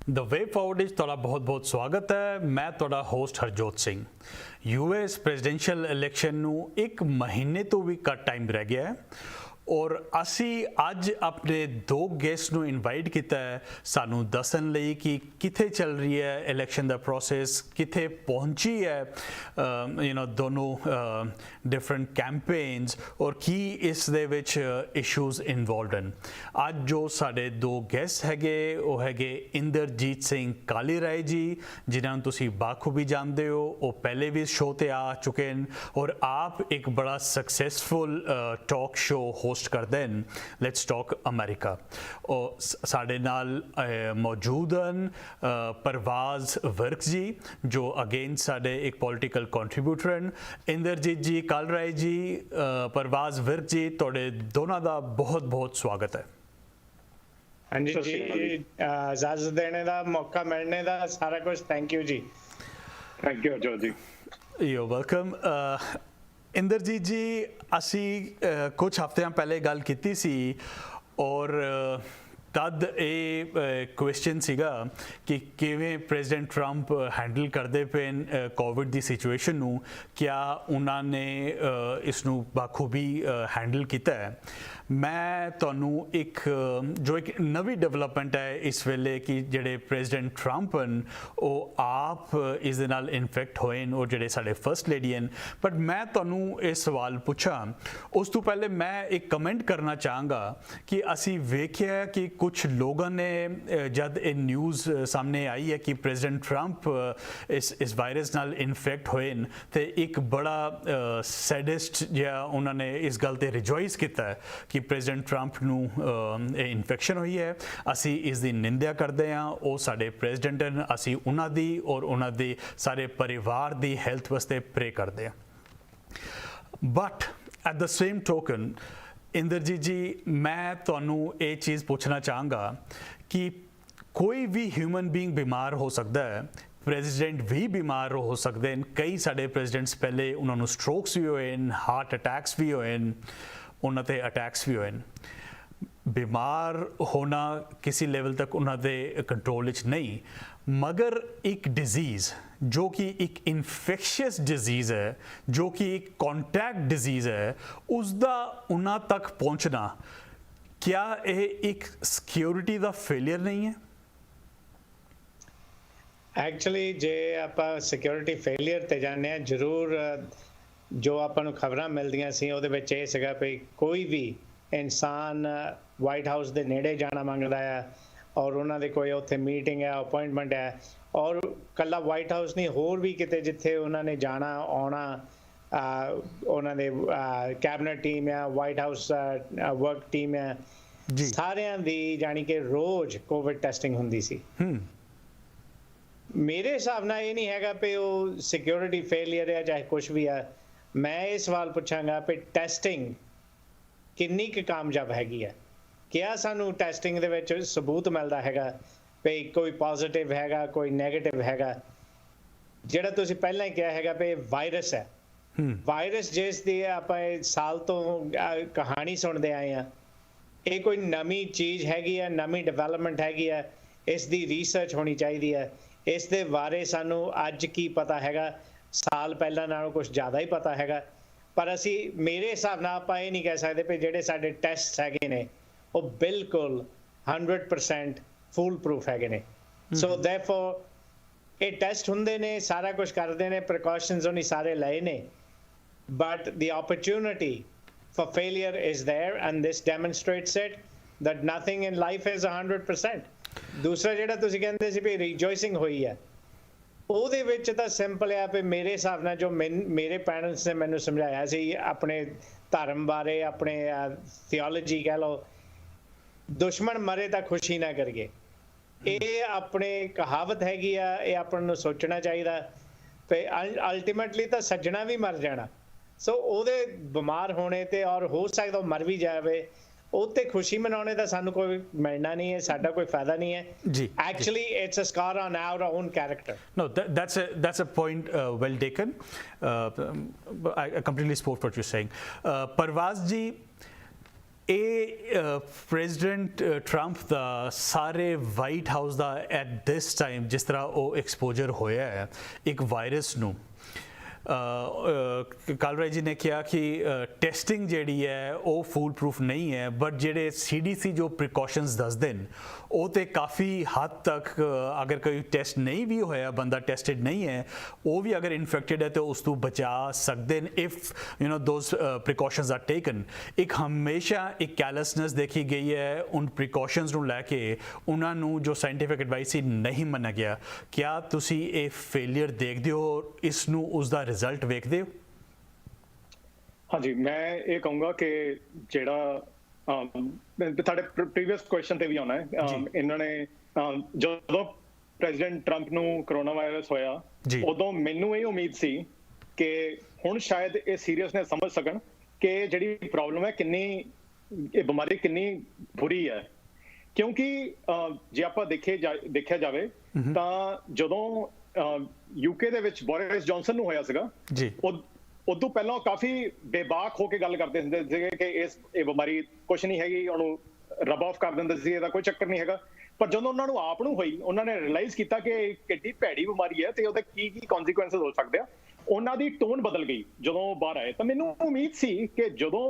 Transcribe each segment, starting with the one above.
The way forward is तुहाडा बहुत बहुत स्वागत है। मैं तुहाडा host Harjot Singh. US presidential election नूं एक महीने तो भी घट टाइम रह गया है और असी अज अपने दो गेस्ट नूं इनवाइट किया है सानू दसन लई कि किथे चल रही है इलैक्शन दा प्रोसेस, किथे पहुंची है दोनों डिफरेंट कैंपेन्स और की इस दे विच इशूज़ इन्वॉल्वड हैं। अज जो साडे दो गेस्ट हैगे वो हैगे इंदरजीत सिंह कालीराय जी, जिन्होंने तुसी बाखूबी जानते हो, वो पहले भी शो ते आ चुके हैं और आप एक बड़ा सक्सैसफुल टॉक शो होस्ट करते हैं, लेट्स टॉक अमेरिका। और साडे नाल मौजूद हैं परवाज वर्क जी, जो अगेन साडे एक पॉलिटिकल कंट्रीब्यूटर हैं। इंदरजीत जी, कालीराय जी, परवाज वर्क जी, तुहाडे दोनों का बहुत बहुत स्वागत है। हाँ जी जी, इजाजत देने का मौका मिलने का सारा कुछ थैंक यू जी। Thank you Harjot ji. You welcome. Inderjit ji, असी कुछ हफ्तियां पहले गल की सी और तद ये क्वेश्चन सीगा कि किवें प्रेजिडेंट ट्रंप हैंडल करते पे कोविड की सिचुएशन नूं, क्या उन्होंने इसनूं बाखूबी हैंडल किया है। मैं तुहानूं एक जो एक नवी डेवलपमेंट है इस वेले कि जेडे प्रेजिडेंट ट्रंप हैं वो आप इस दे नाल इन्फेक्ट होए और जेडे साडे फर्स्ट लेडी हैं, बट मैं तुहानूं ये सवाल पूछा उस तो पहले मैं एक कमेंट करना चाहांगा कि असी वेख्या कि कुछ लोगों ने जब ये न्यूज़ सामने आई है कि प्रेजिडेंट ट्रंप इस वायरस नाल इन्फेक्ट होए तो एक बड़ा सैडिस्ट या उन्होंने इस गल ते रिजॉइस किया है कि प्रेजिडेंट ट्रंप नूं इन्फेक्शन हुई है। असी इसकी निंदा करते हैं, वो साडे प्रेजिडेंट हैं, असी उन्हां दी और उन्हां दे सारे परिवार दी हेल्थ वास्ते प्रे करते हैं। But at the same token Inderjit ji, मैं तुहानूं ये चीज़ पूछना चाहूँगा कि कोई भी ह्यूमन बीइंग बीमार हो सकता है, प्रेजिडेंट भी बीमार हो सकते हैं। कई साडे प्रेजिडेंट्स पहले उन्होंने स्ट्रोक्स भी होए, हार्ट अटैक्स भी होए, उन्होंने अटैक्स भी होए। बीमार होना किसी लेवल तक उन्होंने कंट्रोल नहीं, मगर एक डिजीज़ जो कि एक इन्फेक्शियस डिजीज़ है, जो कि एक कॉन्टैक्ट डिजीज़ है, उसका उन्हां तक पहुँचना क्या ये एक सिक्योरिटी का फेलियर नहीं है? एक्चुअली जे आप सिक्योरिटी फेलियर ते जाने जरूर जो ਆਪਾਂ ਨੂੰ ਖਬਰਾਂ ਮਿਲਦੀਆਂ ਸੀ ਉਹਦੇ ਵਿੱਚ ਇਹ ਸੀਗਾ ਵੀ ਕੋਈ ਵੀ ਇਨਸਾਨ ਵਾਈਟ ਹਾਊਸ ਦੇ ਨੇੜੇ ਜਾਣਾ ਮੰਗਦਾ ਹੈ ਔਰ ਉਹਨਾਂ ਦੇ ਕੋਈ ਉੱਥੇ ਮੀਟਿੰਗ ਹੈ, ਅਪਾਇੰਟਮੈਂਟ ਹੈ ਔਰ ਕੱਲਾ ਵਾਈਟ ਹਾਊਸ ਨਹੀਂ, ਹੋਰ ਵੀ ਕਿਤੇ ਜਿੱਥੇ ਉਹਨਾਂ ਨੇ ਜਾਣਾ ਆਉਣਾ, ਉਹਨਾਂ ਦੇ ਕੈਬਨਿਟ ਟੀਮ ਹੈ, ਵਾਈਟ ਹਾਊਸ ਵਰਕ ਟੀਮ ਹੈ, ਸਾਰਿਆਂ ਦੀ ਜਾਣੀ ਕਿ ਰੋਜ਼ ਕੋਵਿਡ ਟੈਸਟਿੰਗ ਹੁੰਦੀ ਸੀ। ਮੇਰੇ ਹਿਸਾਬ ਨਾਲ ਇਹ ਨਹੀਂ ਹੈਗਾ ਵੀ ਉਹ ਸਿਕਿਉਰਿਟੀ ਫੇਲੀਅਰ ਹੈ ਚਾਹੇ ਕੁਛ ਵੀ ਹੈ। मैं ये सवाल पूछांगा भी टैसटिंग किन्नी क कामयाब हैगी है, क्या सानू टैसटिंग दे विच सबूत मिलता हैगा भी कोई पॉजिटिव हैगा कोई नैगेटिव हैगा। जिहड़ा तुसीं पहलां ही कहा हैगा भी वायरस है, वायरस जिस दी आपां साल तो कहानी सुनते आए हैं, ये कोई नवी चीज़ हैगी है, नवी डिवेलपमेंट हैगी है, इस दी रिसर्च होनी चाहिए है। इस दे बारे सानू अज की पता हैगा, साल पहला नालों कुछ ज़्यादा ही पता हैगा, पर असी मेरे हिसाब नाल आपां ये नहीं कह सकते भी जिहड़े साडे टेस्ट हैगे ने वो बिल्कुल 100% फूल प्रूफ हैगे ने। सो देयरफॉर ये टेस्ट हुंदे ने, सारा कुछ करते ने, प्रिकॉशनस उन्हें सारे लए ने, but the opportunity for failure is there and this demonstrates it that nothing in life is 100%। दूसरा जिहड़ा तुसीं कहंदे सी भी रिजॉइसिंग हुई है, ਉਹਦੇ ਵਿੱਚ ਤਾਂ ਸਿੰਪਲ ਆ ਵੀ ਮੇਰੇ ਹਿਸਾਬ ਨਾਲ ਜੋ ਮੇਰੇ ਪੈਰੈਂਟਸ ਨੇ ਮੈਨੂੰ ਸਮਝਾਇਆ ਸੀ ਆਪਣੇ ਧਰਮ ਬਾਰੇ, ਆਪਣੇ ਥਿਓਲੋਜੀ ਕਹਿ ਲਓ, ਦੁਸ਼ਮਣ ਮਰੇ ਤਾਂ ਖੁਸ਼ੀ ਨਾ ਕਰੀਏ, ਇਹ ਆਪਣੇ ਕਹਾਵਤ ਹੈਗੀ ਆ, ਇਹ ਆਪਾਂ ਨੂੰ ਸੋਚਣਾ ਚਾਹੀਦਾ ਤੇ ਅਲਟੀਮੇਟਲੀ ਤਾਂ ਸੱਜਣਾ ਵੀ ਮਰ ਜਾਣਾ। ਸੋ ਉਹਦੇ ਬਿਮਾਰ ਹੋਣੇ ਤੇ ਔਰ ਹੋ ਸਕਦਾ ਉਹ ਮਰ ਵੀ ਜਾਵੇ, ਉੱਤੇ ਖੁਸ਼ੀ ਮਨਾਉਣੇ ਦਾ ਸਾਨੂੰ ਕੋਈ ਮਿਲਣਾ ਨਹੀਂ ਹੈ, ਸਾਡਾ ਕੋਈ ਫਾਇਦਾ ਨਹੀਂ ਹੈ ਜੀ। Actually it's a scar on our own character. No, that's a point well taken. I completely support what you're saying. Parwaz ji, ਇਹ ਪ੍ਰੈਜ਼ੀਡੈਂਟ ਟਰੰਪ ਦਾ ਸਾਰੇ white house the at this time ਜਿਸ ਤਰ੍ਹਾਂ ਉਹ ਐਕਸਪੋਜਰ ਹੋਇਆ ਹੈ ਇੱਕ virus ਨੂੰ ਕਾਲਰਾਏ ਜੀ ਨੇ ਕਿਹਾ ਕਿ ਟੈਸਟਿੰਗ ਜਿਹੜੀ ਹੈ ਉਹ ਫੂਲ ਪ੍ਰੂਫ ਨਹੀਂ ਹੈ ਬਟ ਜਿਹੜੇ CDC ਜੋ ਪ੍ਰੀਕਾਸ਼ਨਸ ਦੱਸਦੇ ਨੇ ਉਹ ਤੇ ਕਾਫੀ ਹੱਦ ਤੱਕ ਅਗਰ ਕੋਈ ਟੈਸਟ ਨਹੀਂ ਵੀ ਹੋਇਆ ਬੰਦਾ ਟੈਸਟਡ ਨਹੀਂ ਹੈ ਉਹ ਵੀ ਅਗਰ ਇਨਫੈਕਟਡ ਹੈ ਤਾਂ ਉਸ ਤੋਂ ਬਚਾ ਸਕਦੇ ਨੇ if those precautions are taken ਇੱਕ ਹਮੇਸ਼ਾ ਇੱਕ ਕੈਲਸਨੈਸ ਦੇਖੀ ਗਈ ਹੈ ਉਨ ਪ੍ਰੀਕਾਸ਼ਨਸ ਨੂੰ ਲੈ ਕੇ ਉਹਨਾਂ ਨੂੰ ਜੋ ਸਾਇੰਟੀਫਿਕ ਐਡਵਾਈਸ ਸੀ ਨਹੀਂ ਮੰਨਿਆ ਗਿਆ ਕਿਆ ਤੁਸੀਂ ਇਹ ਫੇਲੀਅਰ ਦੇਖਦੇ ਹੋ ਇਸ ਨੂੰ ਉਸ ਦਾ ਰਿਜ਼ਲਟ ਵੇਖਦੇ ਹੋ ਹਾਂਜੀ ਮੈਂ ਇਹ ਕਹੂੰਗਾ ਕਿ ਜਿਹੜਾ ਤੁਹਾਡੇ ਪ੍ਰੀਵੀਅਸ ਕੁਐਸਚਨ ਤੇ ਵੀ ਆਉਣਾ ਹੈ ਇਹਨਾਂ ਨੇ ਜਦੋਂ ਪ੍ਰੈਜ਼ੀਡੈਂਟ ਟਰੰਪ ਨੂੰ ਕਰੋਨਾ ਵਾਇਰਸ ਹੋਇਆ ਉਦੋਂ ਮੈਨੂੰ ਇਹ ਉਮੀਦ ਸੀ ਕਿ ਹੁਣ ਸ਼ਾਇਦ ਇਹ ਸੀਰੀਅਸਨੈਸ ਸਮਝ ਸਕਣ ਕਿ ਜਿਹੜੀ ਪ੍ਰੋਬਲਮ ਹੈ ਕਿੰਨੀ ਇਹ ਬਿਮਾਰੀ ਕਿੰਨੀ ਬੁਰੀ ਹੈ ਕਿਉਂਕਿ ਜੇ ਆਪਾਂ ਦੇਖਿਆ ਜਾਵੇ ਤਾਂ ਜਦੋਂ UK ਦੇ ਵਿੱਚ ਬੋਰਿਸ ਜੌਨਸਨ ਨੂੰ ਹੋਇਆ ਸੀਗਾ ਉਦੋਂ ਪਹਿਲਾਂ ਕਾਫੀ ਬੇਬਾਕ ਹੋ ਕੇ ਗੱਲ ਕਰਦੇ ਹੁੰਦੇ ਸੀਗੇ ਕਿ ਇਹ ਬਿਮਾਰੀ ਕੁਝ ਨਹੀਂ ਹੈਗੀ ਉਹਨੂੰ ਰਬ ਆਫ ਕਰ ਦਿੰਦੇ ਸੀ ਇਹਦਾ ਕੋਈ ਚੱਕਰ ਨਹੀਂ ਹੈਗਾ ਪਰ ਜਦੋਂ ਉਹਨਾਂ ਨੂੰ ਆਪ ਨੂੰ ਹੋਈ ਉਹਨਾਂ ਨੇ ਰਿਅਲਾਈਜ਼ ਕੀਤਾ ਕਿ ਕਿੰਨੀ ਭੈੜੀ ਬਿਮਾਰੀ ਹੈ ਤੇ ਉਹਦੇ ਕੀ ਕਨਸੀਕੁਐਂਸਸ ਹੋ ਸਕਦੇ ਆ ਉਹਨਾਂ ਦੀ ਟੋਨ ਬਦਲ ਗਈ ਜਦੋਂ ਬਾਹਰ ਆਏ ਤਾਂ ਮੈਨੂੰ ਉਮੀਦ ਸੀ ਕਿ ਜਦੋਂ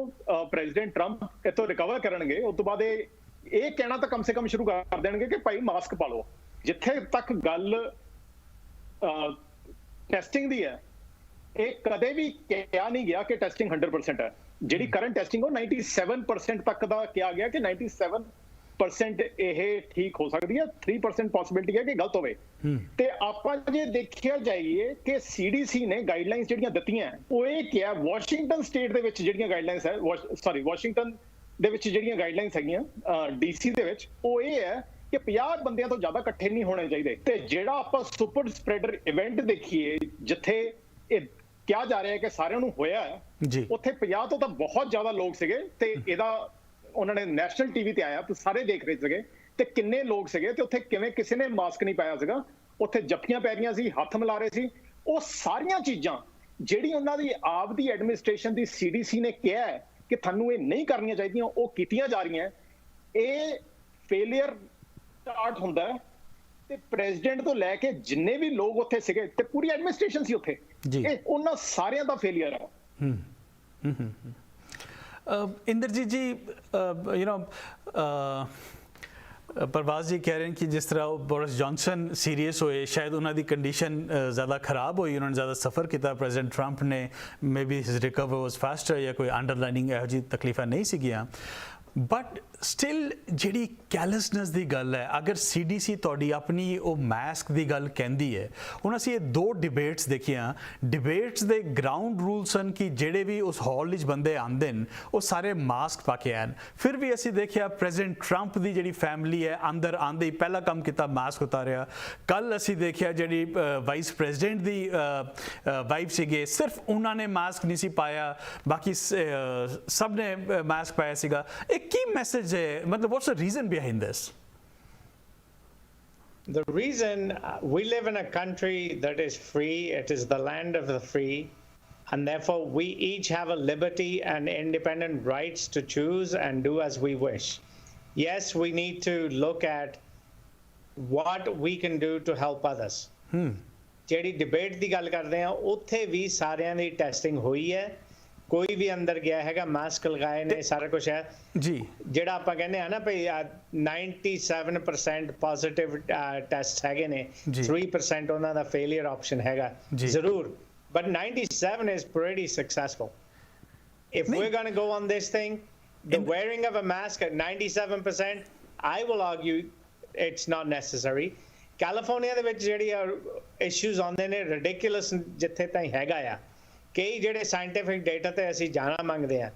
ਪ੍ਰੈਜ਼ੀਡੈਂਟ ਟਰੰਪ ਇੱਥੋਂ ਰਿਕਵਰ ਕਰਨਗੇ ਉਸ ਤੋਂ ਬਾਅਦ ਇਹ ਕਹਿਣਾ ਤਾਂ ਕਮ ਸੇ ਕਮ ਸ਼ੁਰੂ ਕਰ ਦੇਣਗੇ ਕਿ ਭਾਈ ਮਾਸਕ ਪਾ ਲਓ ਜਿੱਥੇ ਤੱਕ ਗੱਲ ਟੈਸਟਿੰਗ ਦੀ ਹੈ ਇਹ ਕਦੇ ਵੀ ਕਿਹਾ ਨਹੀਂ ਗਿਆ ਕਿ ਟੈਸਟਿੰਗ 100% ਹੈ ਜਿਹੜੀ ਕਰੰਟ ਟੈਸਟਿੰਗ ਉਹ 97% ਤੱਕ ਦਾ ਕਿਹਾ ਗਿਆ ਕਿ 97% ਇਹ ਠੀਕ ਹੋ ਸਕਦੀ ਹੈ 3% ਪੋਸਿਬਿਲਿਟੀ ਹੈ ਕਿ ਗਲਤ ਹੋਵੇ ਤੇ ਆਪਾਂ ਜੇ ਦੇਖਿਆ ਜਾਈਏ ਕਿ CDC ਨੇ ਗਾਈਡਲਾਈਨਸ ਜਿਹੜੀਆਂ ਦਿੱਤੀਆਂ ਉਹ ਇਹ ਕਿਹਾ ਵਾਸ਼ਿੰਗਟਨ ਸਟੇਟ ਦੇ ਵਿੱਚ ਜਿਹੜੀਆਂ ਗਾਈਡਲਾਈਨਸ ਹੈ ਵਾਸ਼ਿੰਗਟਨ ਦੇ ਵਿੱਚ ਜਿਹੜੀਆਂ ਗਾਈਡਲਾਈਨਸ ਹੈਗੀਆਂ DC ਦੇ ਵਿੱਚ ਉਹ ਇਹ ਹੈ ਕਿ 50 ਬੰਦਿਆਂ ਤੋਂ ਜ਼ਿਆਦਾ ਇਕੱਠੇ ਨਹੀਂ ਹੋਣੇ ਚਾਹੀਦੇ ਤੇ ਜਿਹੜਾ ਆਪਾਂ ਸੁਪਰ ਸਪਰੈਡਰ ਇਵੈਂਟ ਦੇਖੀਏ ਜਿੱਥੇ ਇਹ ਕਿਹਾ ਜਾ ਰਿਹਾ ਹੈ ਕਿ ਸਾਰਿਆਂ ਨੂੰ ਹੋਇਆ ਹੈ ਉੱਥੇ 50 ਤੋਂ ਤਾਂ ਬਹੁਤ ਜ਼ਿਆਦਾ ਲੋਕ ਸੀਗੇ ਤੇ ਇਹਦਾ ਉਹਨਾਂ ਨੇ ਨੈਸ਼ਨਲ TV ਤੇ ਆਇਆ ਤੇ ਸਾਰੇ ਦੇਖ ਰਹੇ ਸੀਗੇ ਤੇ ਕਿੰਨੇ ਲੋਕ ਸੀਗੇ ਤੇ ਉੱਥੇ ਕਿਵੇਂ ਕਿਸੇ ਨੇ ਮਾਸਕ ਨਹੀਂ ਪਾਇਆ ਸੀਗਾ ਉੱਥੇ ਜੱਫੀਆਂ ਪੈ ਰਹੀਆਂ ਸੀ ਹੱਥ ਮਿਲਾ ਰਹੇ ਸੀ ਉਹ ਸਾਰੀਆਂ ਚੀਜ਼ਾਂ ਜਿਹੜੀ ਉਹਨਾਂ ਦੀ ਆਪ ਦੀ ਐਡਮਿਨਿਸਟ੍ਰੇਸ਼ਨ ਦੀ CDC ਨੇ ਕਿਹਾ ਹੈ ਕਿ ਤੁਹਾਨੂੰ ਇਹ ਨਹੀਂ ਕਰਨੀਆਂ ਚਾਹੀਦੀਆਂ ਉਹ ਕੀਤੀਆਂ ਜਾ ਰਹੀਆਂ ਇਹ ਫੇਲਿਅਰ ਸਟਾਰਟ ਹੁੰਦਾ ਹੈ ਤੇ ਪ੍ਰੈਜ਼ੀਡੈਂਟ ਤੋਂ ਲੈ ਕੇ ਜਿੰਨੇ ਵੀ ਲੋਕ ਉੱਥੇ ਸੀਗੇ ਤੇ ਪੂਰੀ ਐਡਮਿਨਿਸਟ੍ਰੇਸ਼ਨ ਸੀ ਉੱਥੇ ਇਹ ਉਹਨਾਂ ਸਾਰਿਆਂ ਦਾ ਫੇਲਿਅਰ ਹੈ ਇੰਦਰਜੀਤ ਜੀ परवाज जी कह रहे हैं कि जिस तरह बोरिस जॉनसन सीरीयस होए शायद उन्होंने कंडीशन ज़्यादा ख़राब हुई उन्होंने ज़्यादा सफ़र किया प्रेजिडेंट ट्रंप ने may be his recover was faster या कोई अंडरलाइनिंग ਇਹੋ ਜਿਹੀ ਤਕਲੀਫਾਂ ਨਹੀਂ ਸੀਗੀਆਂ बट स्टिल ਜਿਹੜੀ ਕੈਲਸਨੈਸ ਦੀ ਗੱਲ ਹੈ ਅਗਰ CDC ਤੁਹਾਡੀ ਆਪਣੀ ਉਹ ਮਾਸਕ ਦੀ ਗੱਲ ਕਹਿੰਦੀ ਹੈ ਹੁਣ ਅਸੀਂ ਇਹ ਦੋ ਡਿਬੇਟਸ ਦੇਖੀਆਂ ਡਿਬੇਟਸ ਦੇ ਗਰਾਊਂਡ ਰੂਲਸ ਹਨ ਕਿ ਜਿਹੜੇ ਵੀ ਉਸ ਹਾਲ ਵਿੱਚ ਬੰਦੇ ਆਉਂਦੇ ਨੇ ਉਹ ਸਾਰੇ ਮਾਸਕ ਪਾ ਕੇ ਆਣ ਫਿਰ ਵੀ ਅਸੀਂ ਦੇਖਿਆ ਪ੍ਰੈਜ਼ੀਡੈਂਟ ਟਰੰਪ ਦੀ ਜਿਹੜੀ ਫੈਮਿਲੀ ਹੈ ਅੰਦਰ ਆਉਂਦੇ ਹੀ ਪਹਿਲਾ ਕੰਮ ਕੀਤਾ ਮਾਸਕ ਉਤਾਰਿਆ ਕੱਲ ਅਸੀਂ ਦੇਖਿਆ ਜਿਹੜੀ ਵਾਈਸ ਪ੍ਰੈਜ਼ੀਡੈਂਟ ਦੀ ਵਾਈਫ ਸੀਗੇ ਸਿਰਫ ਉਹਨਾਂ ਨੇ ਮਾਸਕ ਨਹੀਂ ਸੀ ਪਾਇਆ ਬਾਕੀ ਸਭ ਨੇ ਮਾਸਕ ਪਾਇਆ ਸੀਗਾ key message matlab what's the reason behind this the reason we live in a country that is free it is the land of the free and therefore we each have a liberty and independent rights to choose and do as we wish yes we need to look at what we can do to help others ਜਿਹੜੀ debate ਦੀ ਗੱਲ ਕਰਦੇ ਆ ਉੱਥੇ ਵੀ ਸਾਰਿਆਂ ਦੀ testing ਹੋਈ ਹੈ ਕੋਈ ਵੀ ਅੰਦਰ ਗਿਆ ਹੈਗਾ ਮਾਸਕ ਲਗਾਏ ਨੇ ਸਾਰਾ ਕੁਝ ਹੈ ਜੀ ਜਿਹੜਾ ਆਪਾਂ ਕਹਿੰਦੇ ਆ ਨਾ ਭਈ 97% ਪੋਜ਼ਿਟਿਵ ਟੈਸਟ ਹੈਗੇ ਨੇ 3% ਉਹਨਾਂ ਦਾ ਫੇਲਿਅਰ ਆਪਸ਼ਨ ਹੈਗਾ ਜ਼ਰੂਰ but 97 is pretty successful if we're going to go on this thing the wearing of a mask at 97% I will argue it's not necessary California ਦੇ ਵਿੱਚ ਜਿਹੜੀ ਇਸ਼ੂਜ਼ ਆਉਂਦੇ ਨੇ ਰਿਡਿਕੂਲਸ ਜਿੱਥੇ ਤਾਈਂ ਹੈਗਾ ਆ ਕਈ ਜਿਹੜੇ ਸਾਇੰਟੀਫਿਕ ਡੇਟਾ ਤੇ ਅਸੀਂ ਜਾਣਾ ਮੰਗਦੇ ਆ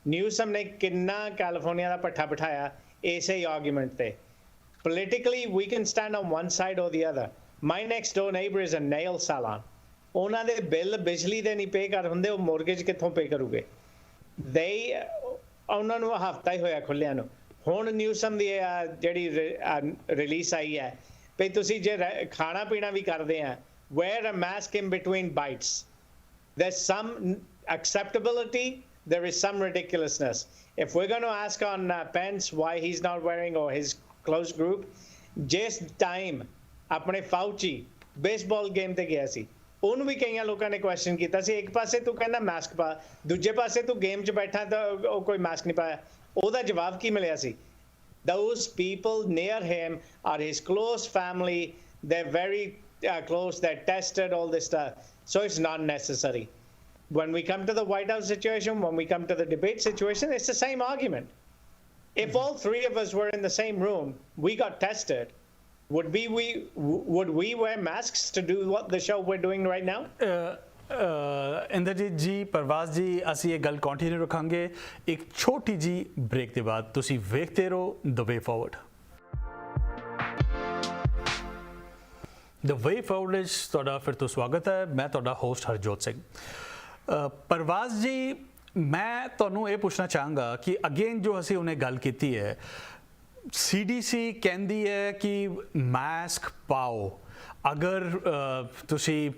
ਨਿਊਸਮ ਨੇ ਕਿੰਨਾ ਕੈਲੀਫੋਰਨੀਆ ਦਾ ਪੱਠਾ ਬਿਠਾਇਆ ਇਸੇ ਆਰਗੂਮੈਂਟ ਤੇ politically we can stand on one side or the other my next door neighbour is a nail salon ਉਹਨਾਂ ਦੇ ਬਿੱਲ ਬਿਜਲੀ ਦੇ ਨਹੀਂ ਪੇ ਕਰ ਹੁੰਦੇ ਉਹ ਮੋਰਗੇਜ ਕਿੱਥੋਂ ਪੇ ਕਰੂਗੇ ਦੇ ਉਹਨਾਂ ਨੂੰ ਹਫਤਾ ਹੀ ਹੋਇਆ ਖੁੱਲਿਆਂ ਨੂੰ ਹੁਣ ਨਿਊਸਮ ਦੀ ਜਿਹੜੀ ਰਿਲੀਜ਼ ਆਈ ਹੈ ਵੀ ਤੁਸੀਂ ਜੇ ਖਾਣਾ ਪੀਣਾ ਵੀ ਕਰਦੇ ਆ wear a mask in between bites there's some acceptability there is some ridiculousness. If we're going to ask on Pence why he's not wearing, or his close group, ਜਿਸ ਟਾਈਮ ਆਪਣੇ ਫਾਊਚੀ ਬੇਸਬਾਲ ਗੇਮ ਤੇ ਗਿਆ ਸੀ, ਉਹਨੂੰ ਵੀ ਕਈਆਂ ਲੋਕਾਂ ਨੇ question ਕੀਤਾ ਸੀ, ਇੱਕ ਪਾਸੇ ਤੂੰ ਕਹਿੰਦਾ ਮਾਸਕ ਪਾ, ਦੂਜੇ ਪਾਸੇ ਤੂੰ ਗੇਮ 'ਚ ਬੈਠਾ ਤਾਂ ਉਹ ਕੋਈ ਮਾਸਕ ਨਹੀਂ ਪਾਇਆ। ਉਹਦਾ ਜਵਾਬ ਕੀ ਮਿਲਿਆ ਸੀ? Those people near him are his close family, they're very close, they're tested, all this stuff, so it's not necessary. When we come to the White House situation, when we come to the debate situation, it's the same argument. If all three of us were in the same room, we got tested, would we wear masks to do what the show we're doing right now? Inderjit ਜੀ, ਪਰਵਾਜ਼ ਜੀ, ਅਸੀਂ ਇਹ ਗੱਲ continue ਰੱਖਾਂਗੇ ਇੱਕ ਛੋਟੀ ਜੀ break ਦੇ ਬਾਅਦ। ਤੁਸੀਂ ਵੇਖਦੇ ਰਹੋ ਦ ਵੇ ਫਾਰਵਰਡ। ਦ ਵੇ ਫਾਰਵਰਡ ਵਿੱਚ ਤੁਹਾਡਾ ਫਿਰ ਤੋਂ ਸਵਾਗਤ ਹੈ। ਮੈਂ ਤੁਹਾਡਾ ਹੋਸਟ ਹਰਜੋਤ ਸਿੰਘ। ਪਰਵਾਜ਼ ਜੀ, ਮੈਂ ਤੁਹਾਨੂੰ ਇਹ ਪੁੱਛਣਾ ਚਾਹਾਂਗਾ ਕਿ ਅਗੇਨ ਜੋ ਅਸੀਂ ਉਹਨੇ ਗੱਲ ਕੀਤੀ ਹੈ, CDC ਕਹਿੰਦੀ ਹੈ ਕਿ ਮਾਸਕ ਪਾਓ। ਅਗਰ ਤੁਸੀਂ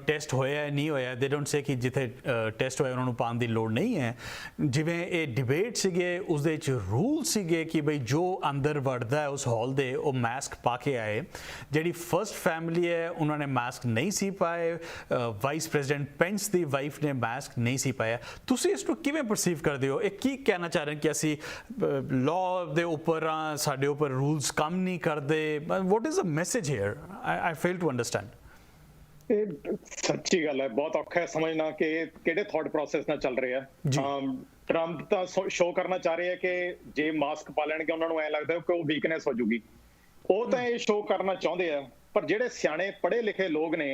ਟੈਸਟ ਹੋਇਆ ਨਹੀਂ ਹੋਇਆ, ਦੇ ਡੋਂਟ ਸੇ ਕਿ ਜਿੱਥੇ ਟੈਸਟ ਹੋਇਆ ਉਹਨਾਂ ਨੂੰ ਪਾਉਣ ਦੀ ਲੋੜ ਨਹੀਂ ਹੈ। ਜਿਵੇਂ ਇਹ ਡਿਬੇਟ ਸੀਗੇ, ਉਸਦੇ ਵਿੱਚ ਰੂਲ ਸੀਗੇ ਕਿ ਬਈ ਜੋ ਅੰਦਰ ਵੜਦਾ ਹੈ ਉਸ ਹਾਲ ਦੇ, ਉਹ ਮਾਸਕ ਪਾ ਕੇ ਆਏ। ਜਿਹੜੀ ਫਸਟ ਫੈਮਿਲੀ ਹੈ ਉਹਨਾਂ ਨੇ ਮਾਸਕ ਨਹੀਂ ਸੀ ਪਾਏ। ਵਾਈਸ ਪ੍ਰੈਜ਼ੀਡੈਂਟ ਪੈਂਸ ਦੀ ਵਾਈਫ ਨੇ ਮਾਸਕ ਨਹੀਂ ਸੀ ਪਾਇਆ। ਤੁਸੀਂ ਇਸ ਨੂੰ ਕਿਵੇਂ ਪਰਸੀਵ ਕਰਦੇ ਹੋ? ਇਹ ਕੀ ਕਹਿਣਾ ਚਾਹ ਰਹੇ ਕਿ ਅਸੀਂ ਲਾਅ ਦੇ ਉੱਪਰ ਹਾਂ, ਸਾਡੇ ਉੱਪਰ ਰੂਲਸ ਕੰਮ ਨਹੀਂ ਕਰਦੇ? What is the message here? I fail to understand. ਇਹ ਸੱਚੀ ਗੱਲ ਹੈ, ਬਹੁਤ ਔਖਾ ਹੈ ਸਮਝਣਾ ਕਿ ਕਿਹੜੇ ਥਾਟ ਪ੍ਰੋਸੈਸ ਨਾਲ ਚੱਲ ਰਿਹਾ। ਟਰੰਪ ਤਾਂ ਸ਼ੋਅ ਕਰਨਾ ਚਾਹ ਰਿਹਾ ਕਿ ਜੇ ਮਾਸਕ ਪਾ ਲੈਣਗੇ ਉਹਨਾਂ ਨੂੰ ਐਂ ਲੱਗਦਾ ਕਿ ਉਹ ਵੀਕਨੈਸ ਹੋ ਜੂਗੀ। ਉਹ ਤਾਂ ਇਹ ਸ਼ੋਅ ਕਰਨਾ ਚਾਹੁੰਦੇ ਆ, ਪਰ ਜਿਹੜੇ ਸਿਆਣੇ ਪੜ੍ਹੇ ਲਿਖੇ ਲੋਕ ਨੇ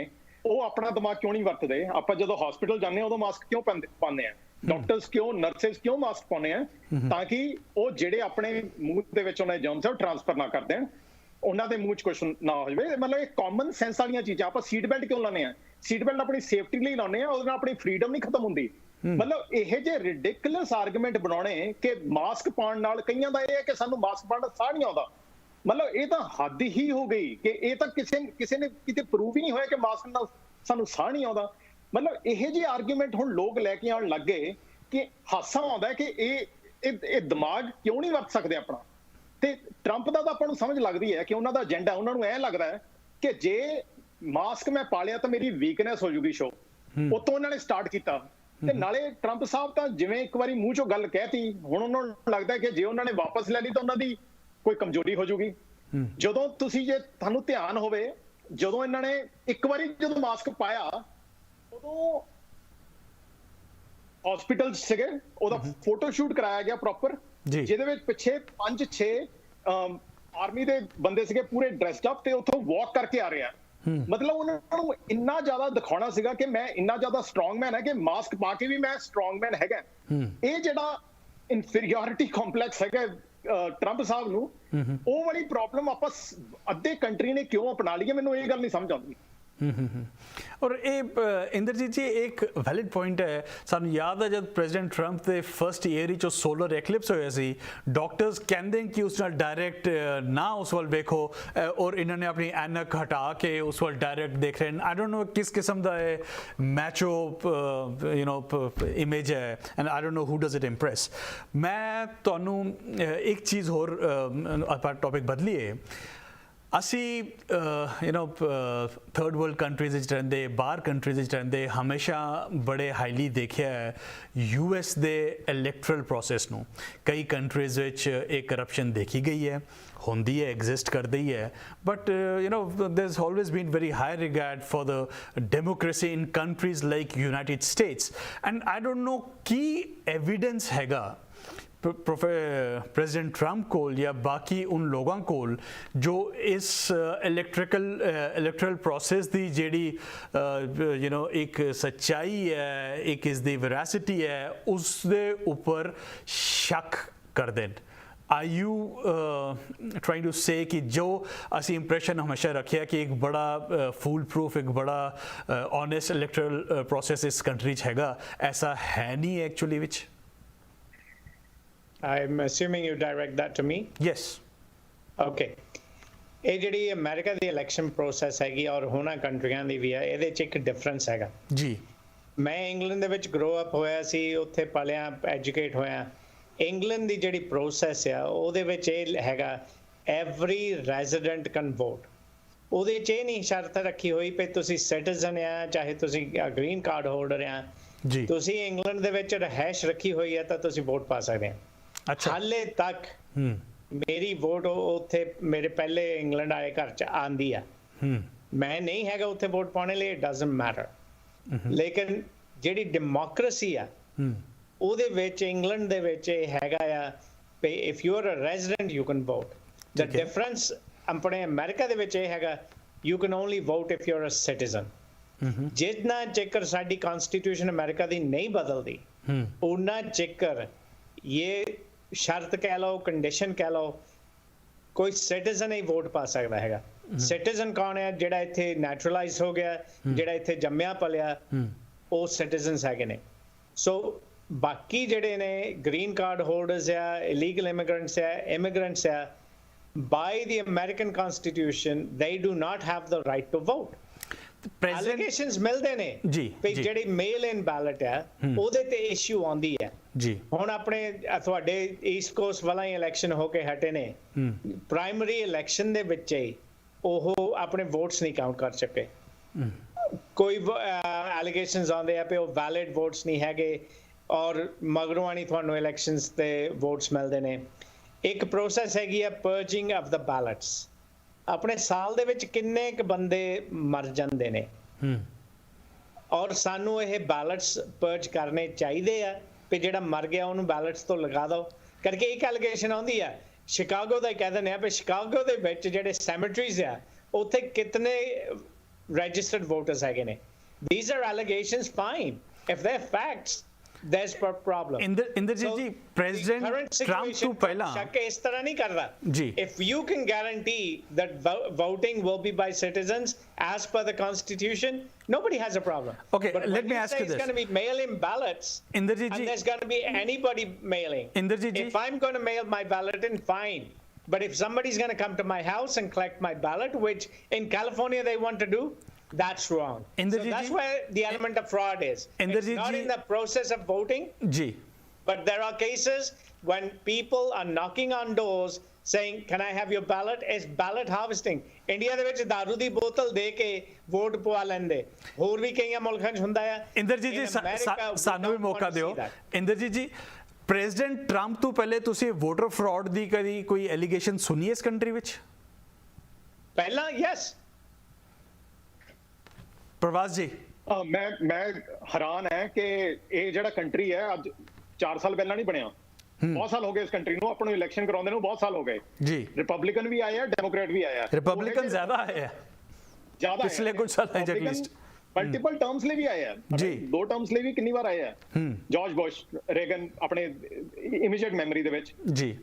ਉਹ ਆਪਣਾ ਦਿਮਾਗ ਕਿਉਂ ਨਹੀਂ ਵਰਤਦੇ? ਆਪਾਂ ਜਦੋਂ ਹਸਪੀਟਲ ਜਾਂਦੇ ਹਾਂ ਉਦੋਂ ਮਾਸਕ ਕਿਉਂ ਪਾਉਂਦੇ ਆ? ਡਾਕਟਰਸ ਕਿਉਂ, ਨਰਸਿਸ ਕਿਉਂ ਮਾਸਕ ਪਾਉਂਦੇ ਆ? ਤਾਂ ਕਿ ਉਹ ਜਿਹੜੇ ਆਪਣੇ ਮੂੰਹ ਦੇ ਵਿੱਚ ਉਹਨਾਂ ਦੇ ਜਰਮਸ ਉਹ ਟ੍ਰਾਂਸਫਰ ਨਾ ਕਰ ਦੇਣ, ਉਹਨਾਂ ਦੇ ਮੂੰਹ 'ਚ ਕੁਛ ਨਾ ਹੋ ਜਾਵੇ। ਮਤਲਬ ਇਹ ਕਾਮਨ ਸੈਂਸ ਵਾਲੀਆਂ ਚੀਜ਼ਾਂ। ਆਪਾਂ ਸੀਟ ਬੈਲਟ ਕਿਉਂ ਲਾਉਂਦੇ ਆ? ਸੀਟ ਬੈਲਟ ਆਪਣੀ ਸੇਫਟੀ ਲਈ ਲਾਉਂਦੇ ਆ, ਉਹਦੇ ਨਾਲ ਆਪਣੀ ਫਰੀडम ਨਹੀਂ ਖਤਮ ਹੁੰਦੀ। ਮਤਲਬ ਇਹ ਜਿਹੇ ਰਿਡਿਕੂਲਸ ਆਰਗੂਮੈਂਟ ਬਣਾਉਣੇ ਕਿ ਮਾਸਕ ਪਾਉਣ ਨਾਲ, ਕਈਆਂ ਦਾ ਇਹ ਹੈ ਕਿ ਸਾਨੂੰ ਮਾਸਕ ਪਾਉਣ ਦਾ ਸਾਹ ਨਹੀਂ ਆਉਂਦਾ। ਮਤਲਬ ਇਹ ਤਾਂ ਹੱਦ ਹੀ ਹੋ ਗਈ ਕਿ ਇਹ ਤਾਂ ਕਿਸੇ ਨੇ ਕਿਤੇ ਪ੍ਰੂਵ ਹੀ ਨਹੀਂ ਹੋਇਆ ਕਿ ਮਾਸਕ ਨਾਲ ਸਾਨੂੰ ਸਾਹ ਨਹੀਂ ਆਉਂਦਾ। ਮਤਲਬ ਇਹ ਜਿਹੇ ਆਰਗੂਮੈਂਟ ਹੁਣ ਲੋਕ ਲੈ ਕੇ ਆਉਣ ਲੱਗ ਗਏ ਕਿ ਹਾਸਾ ਆਉਂਦਾ ਕਿ ਇਹ ਦਿਮਾਗ ਕਿਉਂ ਨਹੀਂ ਵਰਤ ਸਕਦੇ ਆਪਣਾ। ਤੇ ਟਰੰਪ ਦਾ ਤਾਂ ਆਪਾਂ ਨੂੰ ਸਮਝ ਲੱਗਦੀ ਹੈ ਕਿ ਉਹਨਾਂ ਦਾ ਏਜੰਡਾ, ਉਹਨਾਂ ਨੂੰ ਐਂ ਲੱਗਦਾ ਹੈ ਕਿ ਜੇ ਮਾਸਕ ਮੈਂ ਪਾ ਲਿਆ ਤਾਂ ਮੇਰੀ ਵੀਕਨੈਸ ਹੋ ਜੂਗੀ ਸ਼ੋ। ਉਤੋਂ ਉਹਨਾਂ ਨੇ ਸਟਾਰਟ ਕੀਤਾ। ਤੇ ਨਾਲੇ ਟਰੰਪ ਸਾਹਿਬ ਤਾਂ ਜਿਵੇਂ ਇੱਕ ਵਾਰੀ ਮੂੰਹ ਚੋਂ ਗੱਲ ਕਹਿਤੀ, ਹੁਣ ਉਹਨਾਂ ਨੂੰ ਲੱਗਦਾ ਕਿ ਜੇ ਉਹਨਾਂ ਨੇ ਵਾਪਸ ਲੈ ਲਈ ਤਾਂ ਉਹਨਾਂ ਦੀ ਕੋਈ ਕਮਜ਼ੋਰੀ ਹੋ ਜੂਗੀ। ਜਦੋਂ ਤੁਸੀਂ, ਜੇ ਤੁਹਾਨੂੰ ਧਿਆਨ ਹੋਵੇ, ਜਦੋਂ ਇਹਨਾਂ ਨੇ ਇੱਕ ਵਾਰੀ ਜਦੋਂ ਮਾਸਕ ਪਾਇਆ ਉਦੋਂ ਹਸਪੀਟਲ ਸੀਗੇ, ਉਹਦਾ ਫੋਟੋ ਸ਼ੂਟ ਕਰਾਇਆ ਗਿਆ ਪ੍ਰੋਪਰ, ਜਿਹਦੇ ਵਿੱਚ ਪਿੱਛੇ 5-6 ਆਰਮੀ ਦੇ ਬੰਦੇ ਸੀਗੇ ਪੂਰੇ ਡਰੈਸਡ ਅਪ, ਤੇ ਉੱਥੋਂ ਵਾਕ ਕਰਕੇ ਆ ਰਿਹਾ। ਮਤਲਬ ਉਹਨਾਂ ਨੂੰ ਇੰਨਾ ਜ਼ਿਆਦਾ ਦਿਖਾਉਣਾ ਸੀਗਾ ਕਿ ਮੈਂ ਇੰਨਾ ਜ਼ਿਆਦਾ ਸਟਰੋਂਗਮੈਨ ਹੈ ਕਿ ਮਾਸਕ ਪਾ ਕੇ ਵੀ ਮੈਂ ਸਟਰੋਂਗਮੈਨ ਹੈਗਾ। ਇਹ ਜਿਹੜਾ ਇਨਫੀਰੀਅਰਿਟੀ ਕੰਪਲੈਕਸ ਹੈਗਾ ਟਰੰਪ ਸਾਹਿਬ ਨੂੰ, ਉਹ ਵਾਲੀ ਪ੍ਰੋਬਲਮ ਆਪਾਂ ਅੱਧੇ ਕੰਟਰੀ ਨੇ ਕਿਉਂ ਅਪਣਾ ਲਈ ਹੈ, ਮੈਨੂੰ ਇਹ ਗੱਲ ਨਹੀਂ ਸਮਝ ਆਉਂਦੀ। ਔਰ ਇਹ ਇੰਦਰਜੀਤ ਜੀ ਇੱਕ ਵੈਲਿਡ ਪੁਆਇੰਟ ਹੈ। ਸਾਨੂੰ ਯਾਦ ਹੈ ਜਦ ਪ੍ਰੈਜ਼ੀਡੈਂਟ ਟਰੰਪ ਦੇ ਫਸਟ ਈਅਰ ਵਿੱਚ ਸੋਲਰ ਐਕਲਿਪਸ ਹੋਇਆ ਸੀ, ਡਾਕਟਰਸ ਕਹਿੰਦੇ ਕਿ ਉਸ ਨਾਲ ਡਾਇਰੈਕਟ ਨਾ ਉਸ ਵੱਲ ਵੇਖੋ, ਔਰ ਇਹਨਾਂ ਨੇ ਆਪਣੀ ਐਨਕ ਹਟਾ ਕੇ ਉਸ ਵੱਲ ਡਾਇਰੈਕਟ ਦੇਖ ਰਹੇ ਹਨ। ਆਈ ਡੋਂਟ ਨੋ ਕਿਸ ਕਿਸਮ ਦਾ ਇਹ ਮੈਚੋ ਇਮੇਜ ਹੈ, and I don't know who does it Impress. ਮੈਂ ਤੁਹਾਨੂੰ ਇੱਕ ਚੀਜ਼ ਹੋਰ, ਆਪਾਂ ਟੌਪਿਕ ਬਦਲੀਏ। ਅਸੀਂ ਥਰਡ ਵਰਲਡ ਕੰਟਰੀਜ਼ ਵਿੱਚ ਰਹਿੰਦੇ, ਬਾਹਰ ਕੰਟਰੀਜ਼ ਵਿੱਚ ਰਹਿੰਦੇ, ਹਮੇਸ਼ਾ ਬੜੇ ਹਾਈਲੀ ਦੇਖਿਆ ਹੈ US ਦੇ ਇਲੈਕਟਰਲ ਪ੍ਰੋਸੈਸ ਨੂੰ। ਕਈ ਕੰਟਰੀਜ਼ ਵਿੱਚ ਇਹ ਕਰਪਸ਼ਨ ਦੇਖੀ ਗਈ ਹੈ, ਹੁੰਦੀ ਹੈ, ਐਗਜ਼ਿਸਟ ਕਰਦੀ ਹੈ, but there has always been very high regard for the democracy in countries like United States, and I don't know Ki evidence हैगा प्रेजिडेंट ट्रंप कोल या बाकी उन लोगों कोल जो इस इलैक्टरल प्रोसेस दी जेड़ी एक सच्चाई है, एक इसदी वेरासिटी है, उसदे ऊपर शक कर then. Are you trying to say कि जो असी इंप्रेशन हमेशा रखे कि एक बड़ा फूल प्रूफ, एक बड़ा ऑनेस्ट इलैक्टरल प्रोसेस इस कंट्री हैगा, ऐसा है नहीं actually which? I'm assuming you direct that to me? Yes. Okay. ਇਹ ਜਿਹੜੀ ਅਮਰੀਕਾ ਦੀ ਇਲੈਕਸ਼ਨ ਪ੍ਰੋਸੈਸ ਹੈਗੀ ਔਰ ਹੋਣਾ ਕੰਟਰੀਆਂ ਦੀ ਵੀ ਹੈ, ਇਹਦੇ 'ਚ ਇੱਕ ਡਿਫਰੈਂਸ ਹੈਗਾ ਜੀ। ਮੈਂ ਇੰਗਲੈਂਡ ਦੇ ਵਿੱਚ ਗਰੋ ਅਪ ਹੋਇਆ ਸੀ, ਉੱਥੇ ਪਲਿਆ, ਐਜੂਕੇਟ ਹੋਇਆ। ਇੰਗਲੈਂਡ ਦੀ ਜਿਹੜੀ ਪ੍ਰੋਸੈਸ ਆ ਉਹਦੇ ਵਿੱਚ ਇਹ ਹੈਗਾ ਐਵਰੀ ਰੈਜ਼ੀਡੈਂਟ ਕੈਨ ਵੋਟ। ਉਹਦੇ 'ਚ ਇਹ ਨਹੀਂ ਸ਼ਰਤ ਰੱਖੀ ਹੋਈ ਵੀ ਤੁਸੀਂ ਸਿਟੀਜ਼ਨ ਆ ਚਾਹੇ ਤੁਸੀਂ ਗ੍ਰੀਨ ਕਾਰਡ ਹੋਲਡਰ ਆ ਜੀ, ਤੁਸੀਂ ਇੰਗਲੈਂਡ ਦੇ ਵਿੱਚ ਰਹਿائش ਰੱਖੀ ਹੋਈ ਹੈ ਤਾਂ ਤੁਸੀਂ ਵੋਟ ਪਾ ਸਕਦੇ ਆ। ਅੱਛਾ, ਹਾਲੇ ਤੱਕ ਮੇਰੀ ਵੋਟ ਉੱਥੇ ਮੇਰੇ ਪਹਿਲੇ ਇੰਗਲੈਂਡ ਆਏ ਘਰ 'ਚ ਆਂਦੀ ਆ। ਮੈਂ ਨਹੀਂ ਹੈਗਾ ਉੱਥੇ ਵੋਟ ਪਾਉਣ ਲਈ, ਇਟ ਡਸਨਟ ਮੈਟਰ। ਲੇਕਿਨ ਜਿਹੜੀ ਡੈਮੋਕ੍ਰੇਸੀ ਆ ਉਹਦੇ ਵਿੱਚ ਇੰਗਲੈਂਡ ਦੇ ਵਿੱਚ ਇਹ ਹੈਗਾ ਆ ਵੀ if you are a resident you can vote. The difference ਆਪਣੇ ਅਮਰੀਕਾ ਦੇ ਵਿੱਚ ਇਹ ਹੈਗਾ you can only vote if you are a citizen. ਜਿੰਨਾ ਚਿਕਰ ਸਾਡੀ ਕਨਸਟੀਟਿਊਸ਼ਨ ਅਮਰੀਕਾ ਦੀ ਨਹੀਂ ਬਦਲਦੀ ਉਹਨਾਂ ਚਿਕਰ ਇਹ ਸ਼ਰਤ ਕਹਿ ਲਓ, ਕੰਡੀਸ਼ਨ ਕਹਿ ਲਓ, ਕੋਈ ਸਿਟੀਜ਼ਨ ਹੀ ਵੋਟ ਪਾ ਸਕਦਾ ਹੈਗਾ। ਸਿਟੀਜ਼ਨ ਕੌਣ ਹੈ? ਜਿਹੜਾ ਇੱਥੇ ਨੈਚੁਰਲਾਈਜ਼ ਹੋ ਗਿਆ, ਜਿਹੜਾ ਇੱਥੇ ਜੰਮਿਆ ਪਲਿਆ, ਉਹ ਸਿਟੀਜ਼ਨਸ ਹੈਗੇ ਨੇ। ਸੋ ਬਾਕੀ ਜਿਹੜੇ ਨੇ ਗ੍ਰੀਨ ਕਾਰਡ ਹੋਲਡਰਸ ਆ, ਇਲੀਗਲ ਇਮੀਗ੍ਰੈਂਟਸ ਆ, ਇਮੀਗ੍ਰੈਂਟਸ ਆ, by the American Constitution they do not have the right to vote. Allegations ਮਿਲਦੇ ਨੇ ਜੀ ਜਿਹੜੀ ਮੇਲ ਇਨ ਬੈਲਟ ਆ ਉਹਦੇ ਤੇ ਇਸ਼ੂ ਆਉਂਦੀ ਹੈ ਜੀ। ਹੁਣ ਆਪਣੇ ਤੁਹਾਡੇ ਈਸਟ ਕੋਸਟ ਵਾਲਾ ਹੀ ਇਲੈਕਸ਼ਨ ਹੋ ਕੇ ਹਟੇ ਨੇ, ਪ੍ਰਾਇਮਰੀ ਇਲੈਕਸ਼ਨ ਦੇ ਵਿੱਚ ਹੀ ਉਹ ਆਪਣੇ ਵੋਟਸ ਨਹੀਂ ਕਾਊਂਟ ਕਰ ਸਕੇ। ਕੋਈ ਐਲੀਗੇਸ਼ਨਸ ਆਉਂਦੇ ਆ ਕਿ ਉਹ ਵੈਲਿਡ ਵੋਟਸ ਨਹੀਂ ਹੈਗੇ ਔਰ ਮਗਰੋਂ ਆਣੀ ਤੁਹਾਨੂੰ ਇਲੈਕਸ਼ਨਸ ਤੇ ਵੋਟਸ ਮਿਲਦੇ ਨੇ। ਇੱਕ ਪ੍ਰੋਸੈਸ ਹੈਗੀ ਆ ਪਰਜਿੰਗ ਆਫ ਦਾ ਬੈਲਟਸ। ਆਪਣੇ ਸਾਲ ਦੇ ਵਿੱਚ ਕਿੰਨੇ ਕੁ ਬੰਦੇ ਮਰ ਜਾਂਦੇ ਨੇ ਔਰ ਸਾਨੂੰ ਇਹ ਬੈਲਟਸ ਪਰਜ ਕਰਨੇ ਚਾਹੀਦੇ ਆ ਕਿ ਜਿਹੜਾ ਮਰ ਗਿਆ ਉਹਨੂੰ ਬੈਲਟਸ ਤੋਂ ਲਗਾ ਦਿਓ ਕਰਕੇ। ਇੱਕ ਐਲੀਗੇਸ਼ਨ ਆਉਂਦੀ ਆ ਸ਼ਿਕਾਗੋ ਦਾ, ਕਹਿ ਦਿੰਦੇ ਆ ਵੀ ਸ਼ਿਕਾਗੋ ਦੇ ਵਿੱਚ ਜਿਹੜੇ ਸੈਮੇਟਰੀਜ਼ ਆ ਉੱਥੇ ਕਿਤਨੇ registered voters ਹੈਗੇ ਨੇ। These are allegations, fine. If they're facts, there's a problem. Inderjit ਜੀ, ਪ੍ਰੈਜ਼ੀਡੈਂਟ ਟਰੰਪ ਤੋਂ ਪਹਿਲਾਂ ਸ਼ੱਕ ਇਸ ਤਰ੍ਹਾਂ ਨਹੀਂ ਕਰਦਾ ਜੀ। If you can guarantee that voting will be by citizens as per the constitution, nobody has a problem. Okay, but let me ask you this. It's going to be mail-in ballots Inderjit ji, and there's going to be anybody mailing. Inderjit ji, If I'm going to mail my ballot in, fine. But if somebody's going to come to my house and collect my ballot, which in California they want to do, that's wrong. So that's where the element of fraud is. It's not in the process of voting. Ji. But there are cases when people are knocking on doors saying, can I have your ballot? It's ballot harvesting. India ਦੇ ਵਿੱਚ ਦਾਰੂ ਦੀ ਬੋਤਲ ਦੇ ਕੇ vote ਪਵਾ ਲੈਂਦੇ, ਹੋਰ ਵੀ ਕਈਆਂ ਮੁਲਕਾਂ 'ਚ ਹੁੰਦਾ ਆ। ਇੰਦਰਜੀਤ ਜੀ, ਸਾਨੂੰ ਵੀ ਮੌਕਾ ਦਿਓ। ਇੰਦਰਜੀਤ ਜੀ, ਪ੍ਰੈਜ਼ੀਡੈਂਟ ਟਰੰਪ ਤੋਂ ਪਹਿਲੇ ਤੁਸੀਂ ਵੋਟਰ ਫਰਾਡ ਦੀ ਕਦੀ ਕੋਈ ਐਲੀਗੇਸ਼ਨ ਸੁਣੀ ਇਸ ਕੰਟਰੀ ਵਿੱਚ? ਪਹਿਲਾਂ ਯੈਸ। ਪ੍ਰਵਾਜ਼ ਜੀ, ਮੈਂ ਹੈਰਾਨ ਹੈ ਕਿ ਇਹ ਜਿਹੜਾ ਕੰਟਰੀ ਹੈ ਅੱਜ 4 ਸਾਲ ਪਹਿਲਾਂ ਨਹੀਂ ਬਣਿਆ। ਬਹੁਤ ਸਾਲ ਹੋ ਗਏ ਇਸ ਕੰਟਰੀ ਨੂੰ, ਆਪਾਂ ਨੂੰ ਇਲੈਕਸ਼ਨ ਕਰਾਉਂਦੇ ਨੂੰ ਬਹੁਤ ਸਾਲ ਹੋ ਗਏ ਜੀ। ਰਿਪਬਲਿਕਨ ਵੀ ਆਏ ਆ, ਡੈਮੋਕ੍ਰੇਟ ਵੀ ਆਏ ਆ। ਰਿਪਬਲਿਕਨ ਜ਼ਿਆਦਾ ਆਏ ਆ ਪਿਛਲੇ ਕੁਝ ਸਾਲਾਂ 'ਚ ਐਟਲੀਸਟ। ਮਲਟੀਪਲ ਟਰਮਸ ਲਈ ਵੀ ਆਏ ਆ ਜੀ, 2 ਟਰਮਸ ਲਈ ਵੀ ਕਿੰਨੀ ਵਾਰ ਆਏ ਆ। ਜਾਰਜ ਬੁਸ਼, ਰੇਗਨ, ਆਪਣੇ ਇਮੀਡੀਏਟ ਮੈਮਰੀ ਦੇ ਵਿੱਚ ਜੀ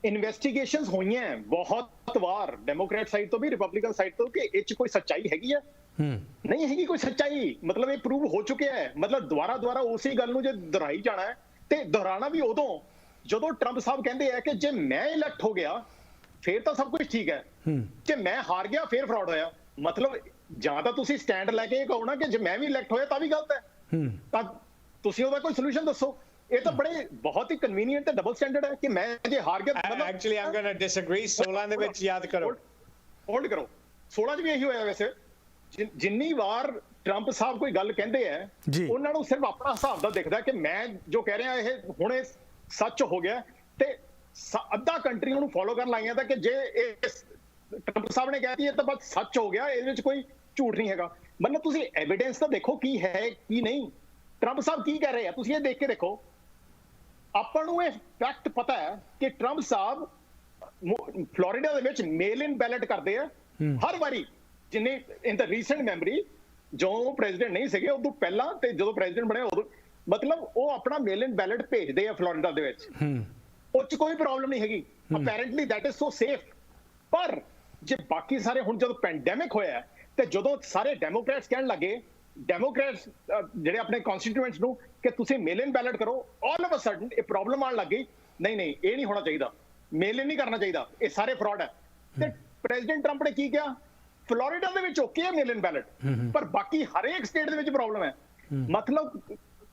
ਇਨਵੈਸਟੀਗੇਸ਼ਨਸ ਹੋਈਆਂ ਬਹੁਤ ਵਾਰ, ਡੈਮੋਕ੍ਰੇਟ ਸਾਈਡ ਤੋਂ ਵੀ ਰਿਪਬਲਿਕਨ ਸਾਈਡ ਤੋਂ, ਕਿ ਇਹ 'ਚ ਕੋਈ ਸੱਚਾਈ ਹੈਗੀ ਆ ਨਹੀਂ ਹੈਗੀ ਕੋਈ ਸੱਚਾਈ। ਮਤਲਬ ਇਹ ਪ੍ਰੂਵ ਹੋ ਚੁੱਕਿਆ ਹੈ। ਮਤਲਬ ਦੁਬਾਰਾ ਉਸੇ ਗੱਲ ਨੂੰ ਜੇ ਦੁਹਰਾਈ ਜਾਣਾ ਹੈ ਤੇ ਦੁਹਰਾਣਾ ਵੀ ਉਦੋਂ ਜਦੋਂ ਟਰੰਪ ਸਾਹਿਬ ਕਹਿੰਦੇ ਆ ਕਿ ਜੇ ਮੈਂ ਇਲੈਕਟ ਹੋ ਗਿਆ ਫੇਰ ਤਾਂ ਸਭ ਕੁਝ ਠੀਕ ਹੈ, ਜੇ ਮੈਂ ਹਾਰ ਗਿਆ ਫੇਰ ਫਰਾਡ ਹੋਇਆ। ਮਤਲਬ ਜਾਂ ਤਾਂ ਤੁਸੀਂ ਸਟੈਂਡ ਲੈ ਕੇ ਇਹ ਕਹੋ ਨਾ ਕਿ ਜੇ ਮੈਂ ਵੀ ਇਲੈਕਟ ਹੋਇਆ ਤਾਂ ਵੀ ਗਲਤ ਹੈ, ਤਾਂ ਤੁਸੀਂ ਉਹਦਾ ਕੋਈ ਸੋਲੂਸ਼ਨ ਦੱਸੋ। ਇਹ ਤਾਂ ਬੜੇ ਬਹੁਤ ਹੀ ਕਨਵੀਨੀਅੰਟ ਤੇ ਡਬਲ ਸਟੈਂਡਰਡ ਹੈ ਕਿ ਮੈਂ ਜੇ ਹਾਰ ਗਿਆ। Actually I'm going to disagree. 16 ਦੇ ਵਿੱਚ ਯਾਦ ਕਰੋ, ਹੋਲਡ ਕਰੋ, 16 ਚ ਵੀ ਇਹੀ ਹੋਇਆ। ਵੈਸੇ ਜਿੰਨੀ ਵਾਰ ਟਰੰਪ ਸਾਹਿਬ ਕੋਈ ਗੱਲ ਕਹਿੰਦੇ ਆ ਉਹਨਾਂ ਨੂੰ ਸਿਰਫ ਆਪਣਾ ਹਿਸਾਬ ਦਾ ਦਿਖਦਾ ਕਿ ਮੈਂ ਜੋ ਕਹਿ ਰਿਹਾ ਇਹ ਹੁਣੇ ਸੱਚ ਹੋ ਗਿਆ, ਤੇ ਅੱਧਾ ਕੰਟਰੀ ਉਹਨੂੰ ਫੋਲੋ ਕਰਨ ਲਾਈਆਂ ਤਾਂ ਕਿ ਜੇ ਇਹ ਟਰੰਪ ਸਾਹਿਬ ਨੇ ਕਹਿਤੀ ਇਹ ਤਾਂ ਬਸ ਸੱਚ ਹੋ ਗਿਆ, ਇਹਦੇ ਵਿੱਚ ਕੋਈ ਝੂਠ ਨਹੀਂ ਹੈਗਾ। ਮਤਲਬ ਤੁਸੀਂ ਐਵੀਡੈਂਸ ਤਾਂ ਦੇਖੋ ਕੀ ਹੈ ਕੀ ਨਹੀਂ। ਟਰੰਪ ਸਾਹਿਬ ਕੀ ਕਹਿ ਰਹੇ ਆ ਤੁਸੀਂ ਇਹ ਦੇਖ ਕੇ ਦੇਖੋ। ਆਪਾਂ ਨੂੰ ਇਹ ਫੈਕਟ ਪਤਾ ਹੈ ਕਿ ਟਰੰਪ ਸਾਹਿਬ ਫਲੋਰੀਡਾ ਦੇ ਵਿੱਚ ਮੇਲ ਇਨ ਬੈਲਟ ਕਰਦੇ ਆ ਹਰ ਵਾਰੀ। ਜਿੰਨੇ ਇਨ ਦਾ ਰੀਸੈਂਟ ਮੈਮਰੀ ਜੋ ਪ੍ਰੈਜ਼ੀਡੈਂਟ ਨਹੀਂ ਸੀਗੇ ਉਦੋਂ ਪਹਿਲਾਂ ਤੇ ਜਦੋਂ ਪ੍ਰੈਜ਼ੀਡੈਂਟ ਬਣਿਆ ਉਦੋਂ, ਮਤਲਬ ਉਹ ਆਪਣਾ ਮੇਲ ਇਨ ਬੈਲਟ ਭੇਜਦੇ ਆ ਫਲੋਰੀਡਾ ਦੇ ਵਿੱਚ। ਉਹ 'ਚ ਕੋਈ ਪ੍ਰੋਬਲਮ ਨਹੀਂ ਹੈਗੀ। ਅਪੈਰੈਂਟਲੀ ਦੈਟ ਇਜ਼ ਸੋ ਸੇਫ। ਪਰ ਜੇ ਬਾਕੀ ਸਾਰੇ ਹੁਣ ਜਦੋਂ ਪੈਂਡੈਮਿਕ ਹੋਇਆ ਤੇ ਜਦੋਂ ਸਾਰੇ ਡੈਮੋਕ੍ਰੈਟਸ ਕਹਿਣ ਲੱਗੇ, ਡੈਮੋਕ੍ਰੈਟਸ ਜਿਹੜੇ ਆਪਣੇ ਕਨਸਟੀਟਿਊਐਂਟਸ ਨੂੰ ਕਿ ਤੁਸੀਂ ਮੇਲ ਇਨ ਬੈਲਟ ਕਰੋ, ਆਲ ਆਫ ਅ ਸਡਨ ਇਹ ਪ੍ਰੋਬਲਮ ਆਉਣ ਲੱਗ ਗਈ। ਨਹੀਂ ਇਹ ਨਹੀਂ ਹੋਣਾ ਚਾਹੀਦਾ, ਮੇਲ ਇਨ ਨਹੀਂ ਕਰਨਾ ਚਾਹੀਦਾ, ਇਹ ਸਾਰੇ ਫਰਾਡ ਹੈ। ਤੇ ਪ੍ਰੈਜ਼ੀਡੈਂਟ ਟਰੰਪ ਨੇ ਕੀ ਕਿਹਾ? ਫਲੋਰੀਡਾ ਦੇ ਵਿੱਚ ਓਕੇ ਹੈ ਮੇਲ ਇਨ ਬੈਲਟ, ਪਰ ਬਾਕੀ ਹਰੇਕ ਸਟੇਟ ਦੇ ਵਿੱਚ ਪ੍ਰੋਬਲਮ ਹੈ। ਮਤਲਬ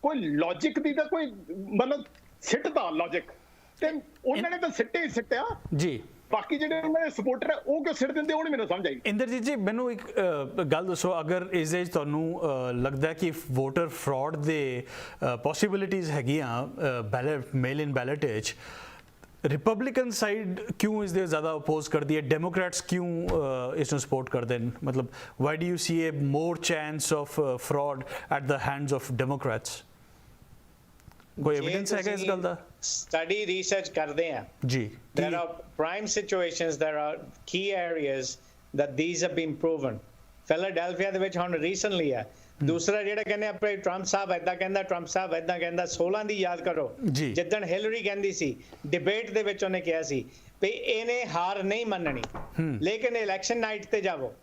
ਕੋਈ ਲੌਜਿਕ ਦੀ ਤਾਂ ਕੋਈ ਮਤਲਬ ਸਿੱਟਦਾ ਲੌਜਿਕ ਤੇ ਉਹਨਾਂ ਨੇ ਤਾਂ ਸਿੱਟੇ ਹੀ ਸਿੱਟਿਆ ਜੀ। ਬਾਕੀ ਜਿਹੜੇ ਉਹਨਾਂ ਦੇ ਸਪੋਰਟਰ ਹੈ ਉਹ ਕਿਉਂ ਸਿੱਟ ਦਿੰਦੇ ਉਹ ਨਹੀਂ ਮੈਨੂੰ ਸਮਝ ਆਈ। ਇੰਦਰਜੀਤ ਜੀ ਮੈਨੂੰ ਇੱਕ ਗੱਲ ਦੱਸੋ, ਅਗਰ ਇਸ ਦੇ ਤੁਹਾਨੂੰ ਲੱਗਦਾ ਕਿ ਵੋਟਰ ਫਰਾਡ ਦੇ ਪੋਸੀਬਿਲਿਟੀਜ਼ ਹੈਗੀਆਂ ਬੈਲਟ ਮੇਲ ਇਨ ਬੈਲਟ ਵਿੱਚ, ਰਿਪਬਲਿਕਨ ਸਾਈਡ ਕਿਉਂ ਇਸ ਦੇ ਜ਼ਿਆਦਾ ਅਪੋਜ਼ ਕਰਦੀ ਹੈ, ਡੈਮੋਕ੍ਰੈਟਸ ਕਿਉਂ ਇਸ ਨੂੰ ਸਪੋਰਟ ਕਰਦੇ ਨੇ? ਮਤਲਬ why do you C A more chance of fraud at the hands of Democrats? ਕੋਈ ਐਵੀਡੈਂਸ ਹੈਗਾ ਇਸ ਗੱਲ ਦਾ? ਸਟੱਡੀ ਰਿਸਰਚ ਕਰਦੇ ਆ ਜੀ। there are prime situations, there are key areas that these have been proven. Philadelphia ਦੇ ਵਿੱਚ ਹੁਣ recently ਆ। ਦੂਸਰਾ ਜਿਹੜਾ ਕਹਿੰਦੇ ਆਪਣੇ ਟਰੰਪ ਸਾਹਿਬ ਏਦਾਂ ਕਹਿੰਦਾ, ਟਰੰਪ ਸਾਹਿਬ ਏਦਾਂ ਕਹਿੰਦਾ, 16 ਦੀ ਯਾਦ ਕਰੋ ਜਿੱਦਣ ਹਿਲਰੀ ਕਹਿੰਦੀ ਸੀ ਡਿਬੇਟ ਦੇ ਵਿੱਚ ਉਹਨੇ ਕਿਹਾ ਸੀ ਵੀ ਇਹਨੇ ਹਾਰ ਨਹੀਂ ਮੰਨਣੀ, ਲੇਕਿਨ ਇਲੈਕਸ਼ਨ ਨਾਈਟ ਤੇ ਜਾਵੋ।